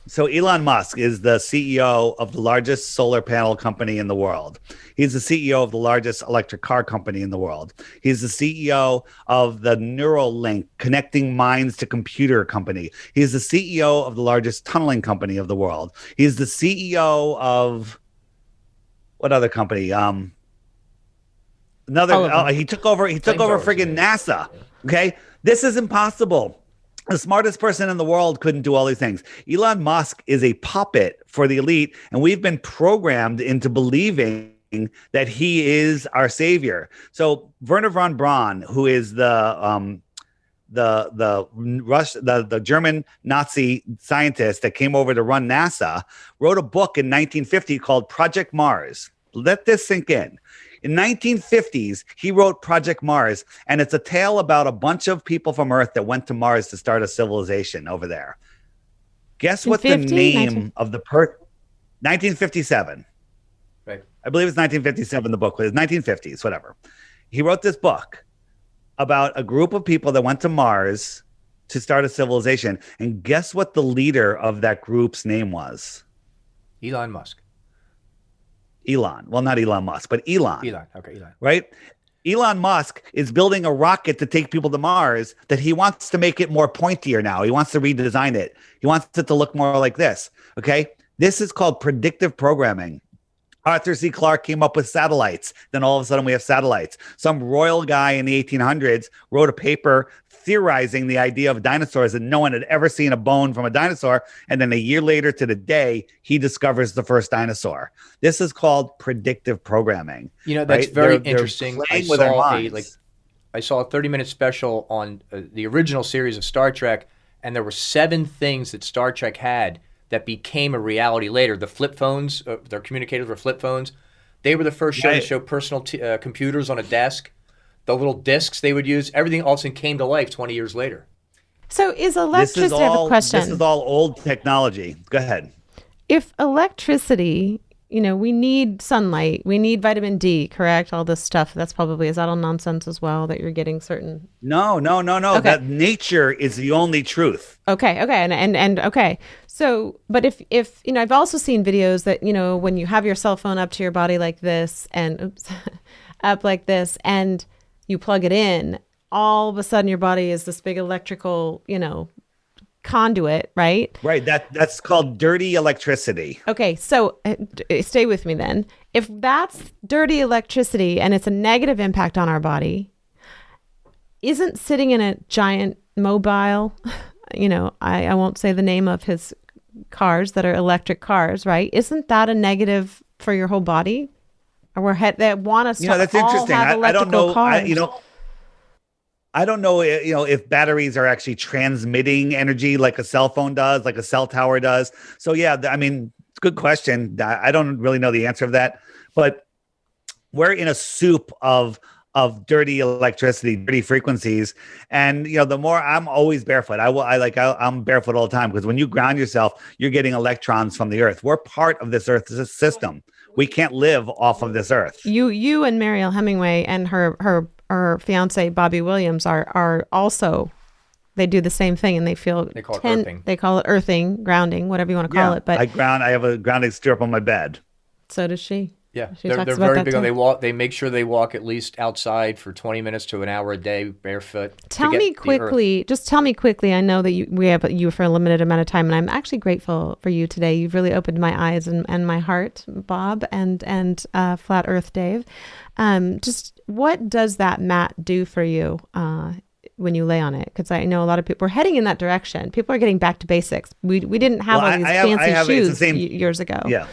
So Elon Musk is the CEO of the largest solar panel company in the world. He's the CEO of the largest electric car company in the world. He's the CEO of the Neuralink, connecting minds to computer company. He's the CEO of the largest tunneling company of the world. He's the CEO of what other company? He took over friggin' NASA. Okay, this is impossible. The smartest person in the world couldn't do all these things. Elon Musk is a puppet for the elite, and we've been programmed into believing that he is our savior. So Werner von Braun, who is the German Nazi scientist that came over to run NASA, wrote a book in 1950 called Project Mars. Let this sink in. In 1950s, he wrote Project Mars, and it's a tale about a bunch of people from Earth that went to Mars to start a civilization over there. Guess what the name of the 1957. Right. I believe it's 1957, the book was 1950s, whatever. He wrote this book about a group of people that went to Mars to start a civilization. And guess what the leader of that group's name was? Elon Musk. Elon. Well, not Elon Musk, but Elon. Elon. Right? Elon Musk is building a rocket to take people to Mars that he wants to make it more pointier now. He wants to redesign it. He wants it to look more like this. Okay? This is called predictive programming. Arthur C. Clarke came up with satellites. Then all of a sudden we have satellites. Some royal guy in the 1800s wrote a paper theorizing the idea of dinosaurs, and no one had ever seen a bone from a dinosaur. And then a year later to the day, he discovers the first dinosaur. This is called predictive programming. That's very interesting. I saw a 30-minute special on the original series of Star Trek, and there were 7 things that Star Trek had that became a reality later. The flip phones, their communicators were flip phones. They were the first show to show personal computers on a desk. The little discs they would use, everything all of a sudden came to life 20 years later. So is electricity, I have a question. This is all old technology. Go ahead. If electricity, we need sunlight, we need vitamin D, correct? All this stuff, is that all nonsense as well, that you're getting certain? No. Okay. That nature is the only truth. Okay. And okay. So, but if I've also seen videos that, when you have your cell phone up to your body like this and up like this, and you plug it in, all of a sudden your body is this big electrical, conduit, right? Right. That's called dirty electricity. Okay. So stay with me then. If that's dirty electricity and it's a negative impact on our body, isn't sitting in a giant mobile, I won't say the name of his cars that are electric cars, right? Isn't that a negative for your whole body? Or that want us to that's all interesting. have I don't know. cars. I don't know. If batteries are actually transmitting energy like a cell phone does, like a cell tower does. So yeah, It's a good question. I don't really know the answer of that, but we're in a soup of dirty electricity, dirty frequencies. And, the more I'm always barefoot, I'm barefoot all the time, because when you ground yourself, you're getting electrons from the earth. We're part of this earth system. We can't live off of this earth. You and Mariel Hemingway and her fiance, Bobby Williams, are also, they do the same thing, and they feel they call it earthing. They call it earthing, grounding, whatever you want to call it. But I have a grounding strip on my bed. So does she. Yeah, they're very big on. They make sure they walk at least outside for 20 minutes to an hour a day barefoot. Tell me quickly. I know that we have you for a limited amount of time, and I'm actually grateful for you today. You've really opened my eyes and my heart, Bob, and Flat Earth Dave. Just what does that mat do for you when you lay on it? Because I know a lot of people, we're heading in that direction. People are getting back to basics. We didn't have all these fancy shoes years ago. Yeah.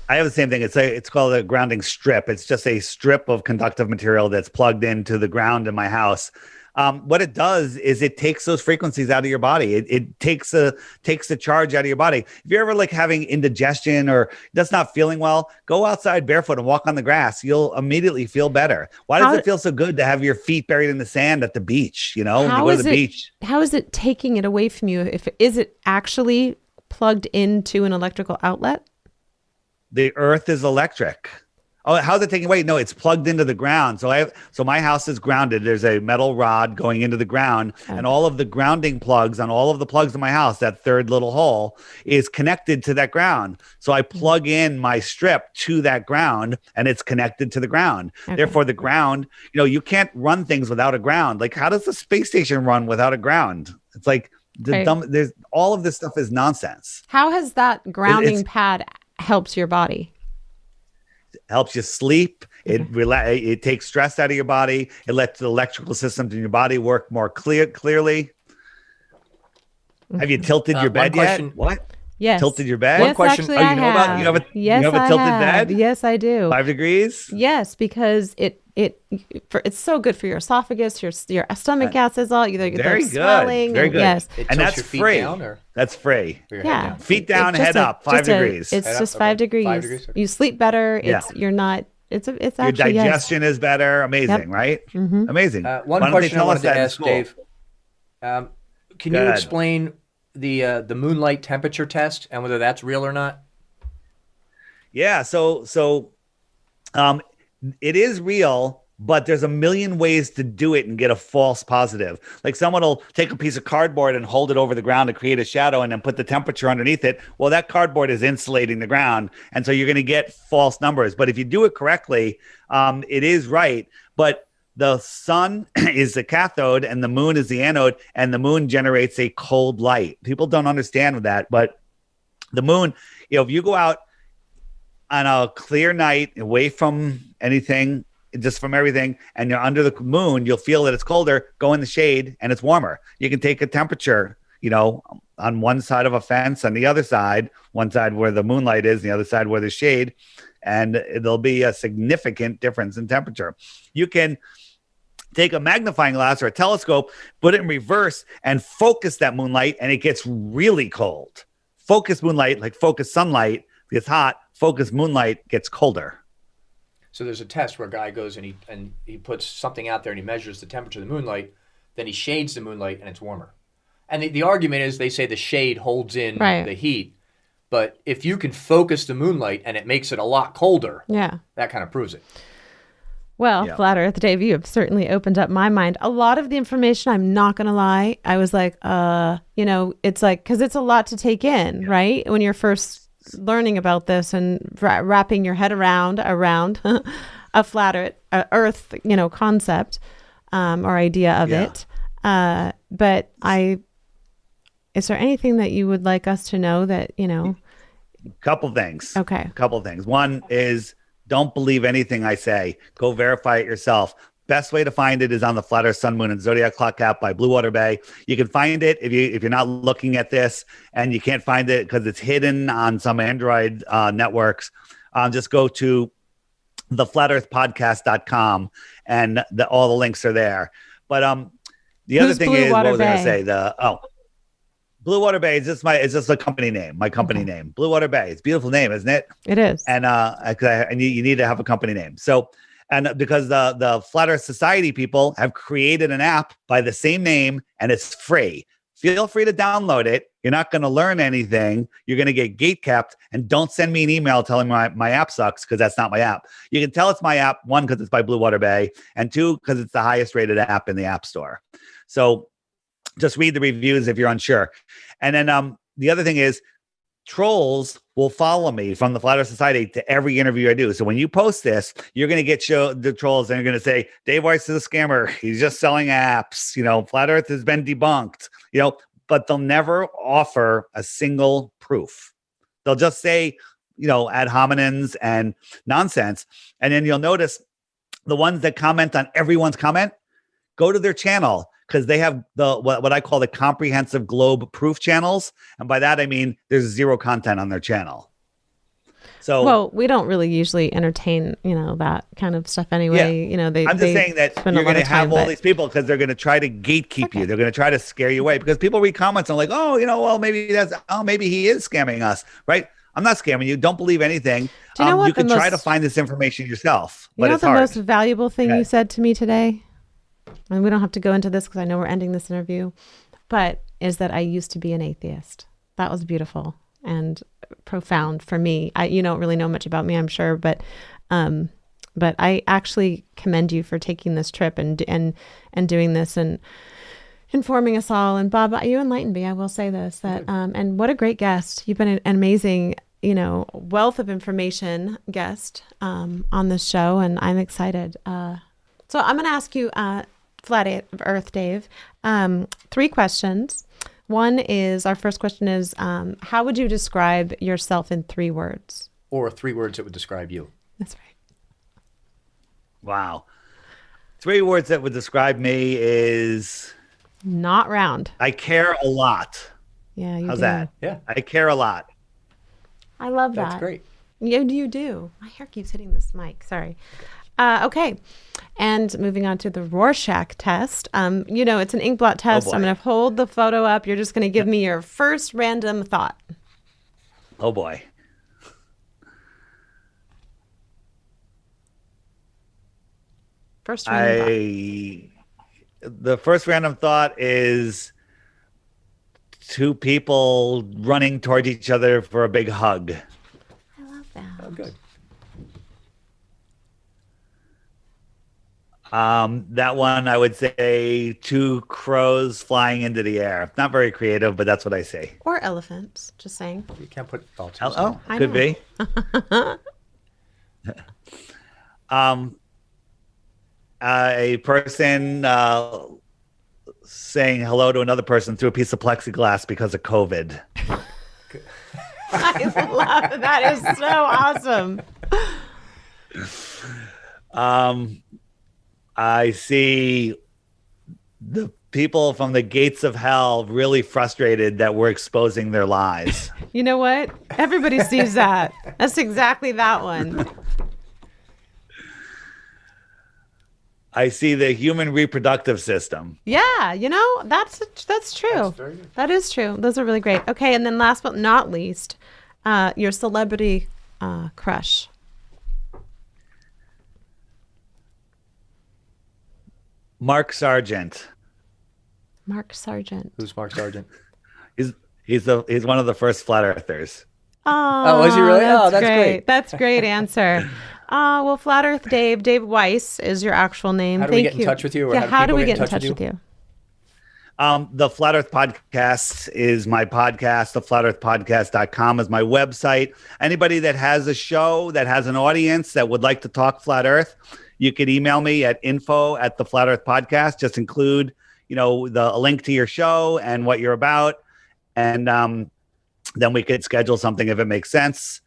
I have the same thing. It's called a grounding strip. It's just a strip of conductive material that's plugged into the ground in my house. What it does is it takes those frequencies out of your body. It takes the charge out of your body. If you're ever having indigestion or just not feeling well, go outside barefoot and walk on the grass. You'll immediately feel better. Why does it feel so good to have your feet buried in the sand at the beach? When you go to the beach. How is it taking it away from you? Is it actually plugged into an electrical outlet? The earth is electric. Oh, how's it taking away? No, it's plugged into the ground. So my house is grounded. There's a metal rod going into the ground, and all of the grounding plugs on all of the plugs in my house, that third little hole, is connected to that ground. So I plug in my strip to that ground, and it's connected to the ground. Okay. Therefore, the ground, you can't run things without a ground. How does the space station run without a ground? It's there's all of this stuff is nonsense. How has that grounding pad helps your body? It helps you sleep. It takes stress out of your body. It lets the electrical systems in your body work more clearly. Have you tilted your bed yet? What? Yes. Tilted your bed? Yes, actually, I have. You have a tilted bed? Yes, I do. 5 degrees? Yes, because it's so good for your esophagus, your stomach acids, all Very swelling. Very good. Yes. And that's free. That's free. Yeah. Feet down, head up, 5 degrees. It's just 5 degrees. 5 degrees. Okay. You sleep better. You're not. It's actually, your digestion is better. Amazing, right? Mm-hmm. Amazing. One question I wanted to ask Dave. Can you explain the moonlight temperature test and whether that's real or not? Yeah. So it is real, but there's a million ways to do it and get a false positive. Someone will take a piece of cardboard and hold it over the ground to create a shadow and then put the temperature underneath it. Well, that cardboard is insulating the ground. And so you're going to get false numbers. But if you do it correctly, it is right. But the sun is the cathode and the moon is the anode, and the moon generates a cold light. People don't understand that, but the moon, if you go out on a clear night away from anything, just from everything, and you're under the moon, you'll feel that it's colder. Go in the shade and it's warmer. You can take a temperature, on one side of a fence, on the other side, one side where the moonlight is, and the other side where there's shade, and there'll be a significant difference in temperature. You can take a magnifying glass or a telescope, put it in reverse, and focus that moonlight, and it gets really cold. Focus moonlight, focus sunlight, gets hot. Focus moonlight gets colder. So there's a test where a guy goes and he puts something out there and he measures the temperature of the moonlight. Then he shades the moonlight and it's warmer. And the argument is they say the shade holds in the heat. But if you can focus the moonlight and it makes it a lot colder, that kind of proves it. Well, Flat Earth Dave, you have certainly opened up my mind. A lot of the information, I'm not going to lie, I was like, it's because it's a lot to take in, right? When you're first learning about this and wrapping your head around a flat earth, concept or idea of it. But is there anything that you would like us to know that, Couple things. Okay. Couple things. One is, don't believe anything I say. Go verify it yourself. Best way to find it is on the Flat Earth Sun, Moon, and Zodiac Clock app by Blue Water Bay. You can find it if you're not looking at this and you can't find it because it's hidden on some Android networks. Just go to theflatearthpodcast.com and all the links are there. But the other thing is, what was I going to say? Blue Water Bay is just a company name. My company name, Blue Water Bay. It's a beautiful name, isn't it? It is. And you need to have a company name. So, and because the Flat Earth Society people have created an app by the same name, and it's free. Feel free to download it. You're not going to learn anything. You're going to get gate kept, and don't send me an email telling me my app sucks, because that's not my app. You can tell it's my app, one, because it's by Blue Water Bay, and two, because it's the highest rated app in the App Store. So just read the reviews if you're unsure. And then the other thing is, trolls will follow me from the Flat Earth Society to every interview I do. So when you post this, you're going to get the trolls, and you're going to say, Dave Weiss is a scammer. He's just selling apps. Flat Earth has been debunked, but they'll never offer a single proof. They'll just say, ad hominems and nonsense. And then you'll notice the ones that comment on everyone's comment, go to their channel, because they have what I call the comprehensive globe proof channels. And by that, I mean there's zero content on their channel. So, well, we don't really usually entertain, that kind of stuff anyway. Yeah. I'm just saying that you're going to have all these people, because they're going to try to gatekeep you. They're going to try to scare you away, because people read comments and like, maybe he is scamming us, right? I'm not scamming you. Don't believe anything. Do you know what you can try to find this information yourself, but it's hard. The most valuable thing you said to me today, and we don't have to go into this because I know we're ending this interview, but is that I used to be an atheist. That was beautiful and profound for me. You don't really know much about me, I'm sure, but I actually commend you for taking this trip and doing this and informing us all. And Bob, you enlightened me. I will say this, that and what a great guest. You've been an amazing, wealth of information guest on this show, and I'm excited. So I'm going to ask you, Flat Earth Dave, 3 questions. Our first question is, how would you describe yourself in 3 words? Or 3 words that would describe you. That's right. Wow. 3 words that would describe me is... Not round. I care a lot. Yeah, you How's do. that? Yeah. I care a lot. I love that. That's great. You do. My hair keeps hitting this mic. Sorry. Okay. And moving on to the Rorschach test. It's an inkblot test. I'm going to hold the photo up. You're just going to give me your first random thought. Oh, boy. First random thought. The first random thought is 2 people running towards each other for a big hug. I love that. Oh, good. That one, I would say 2 crows flying into the air. Not very creative, but that's what I say. Or elephants, just saying. You can't put thoughts. Could be. A person saying hello to another person through a piece of plexiglass because of COVID. I love that. Is so awesome. I see the people from the gates of hell really frustrated that we're exposing their lies. You know what? Everybody sees that. That's exactly that one. I see the human reproductive system. Yeah, that's true. That's very good. That is true. Those are really great. Okay, and then last but not least, your celebrity crush. Mark Sargent. Mark Sargent. Who's Mark Sargent? He's one of the first flat earthers. Oh, is he really? That's great. That's a great answer. Well, Flat Earth Dave Weiss is your actual name. How do we get in touch with you? Or how do we get in touch with you? The Flat Earth Podcast is my podcast. The flatearthpodcast.com is my website. Anybody that has a show, that has an audience that would like to talk Flat Earth, you could email me at info@the Flat Earth Podcast. Just include, a link to your show and what you're about. And then we could schedule something if it makes sense.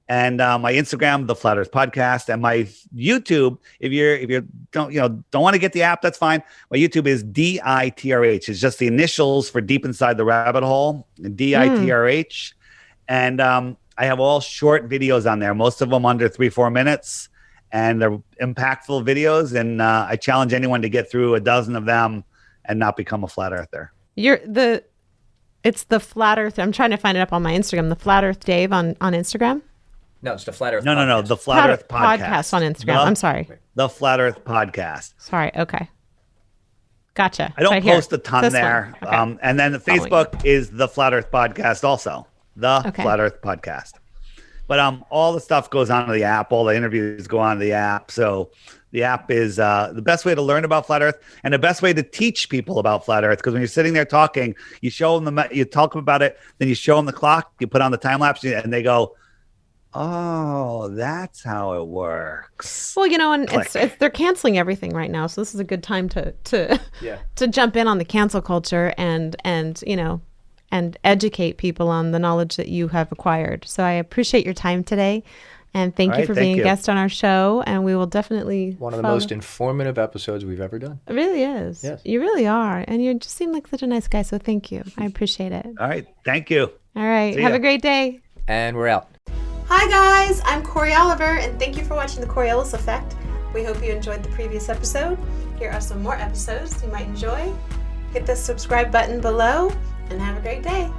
And my Instagram, the Flat Earth Podcast, and my YouTube. If you don't want to get the app, that's fine. My YouTube is DITRH. It's just the initials for Deep Inside the Rabbit Hole, DITRH. And I have all short videos on there. Most of them under 3-4 minutes, and they're impactful videos. And I challenge anyone to get through a dozen of them and not become a flat earther. It's the Flat Earth. I'm trying to find it up on my Instagram. The Flat Earth Dave on Instagram. No, it's the Flat Earth. No. The Flat Earth podcast on Instagram. I'm sorry. The Flat Earth podcast. Sorry. Okay. Gotcha. I don't post a ton there. Okay. And then the Facebook is the Flat Earth podcast also. The Flat Earth podcast. But all the stuff goes onto the app. All the interviews go onto the app. So the app is the best way to learn about Flat Earth and the best way to teach people about Flat Earth. Because when you're sitting there talking, you show them you talk about it, then you show them the clock, you put on the time lapse, and they go, "Oh, that's how it works." Well, and it's they're canceling everything right now, so this is a good time to jump in on the cancel culture and educate people on the knowledge that you have acquired. So I appreciate your time today, and thank you for being a guest on our show. And we will definitely one of the most informative episodes we've ever done. It really is. Yes. You really are, and you just seem like such a nice guy. So thank you. I appreciate it. All right, thank you. All right, have a great day. And we're out. Hi guys, I'm Corey Oliver, and thank you for watching The Coriolis Effect. We hope you enjoyed the previous episode. Here are some more episodes you might enjoy. Hit the subscribe button below, and have a great day.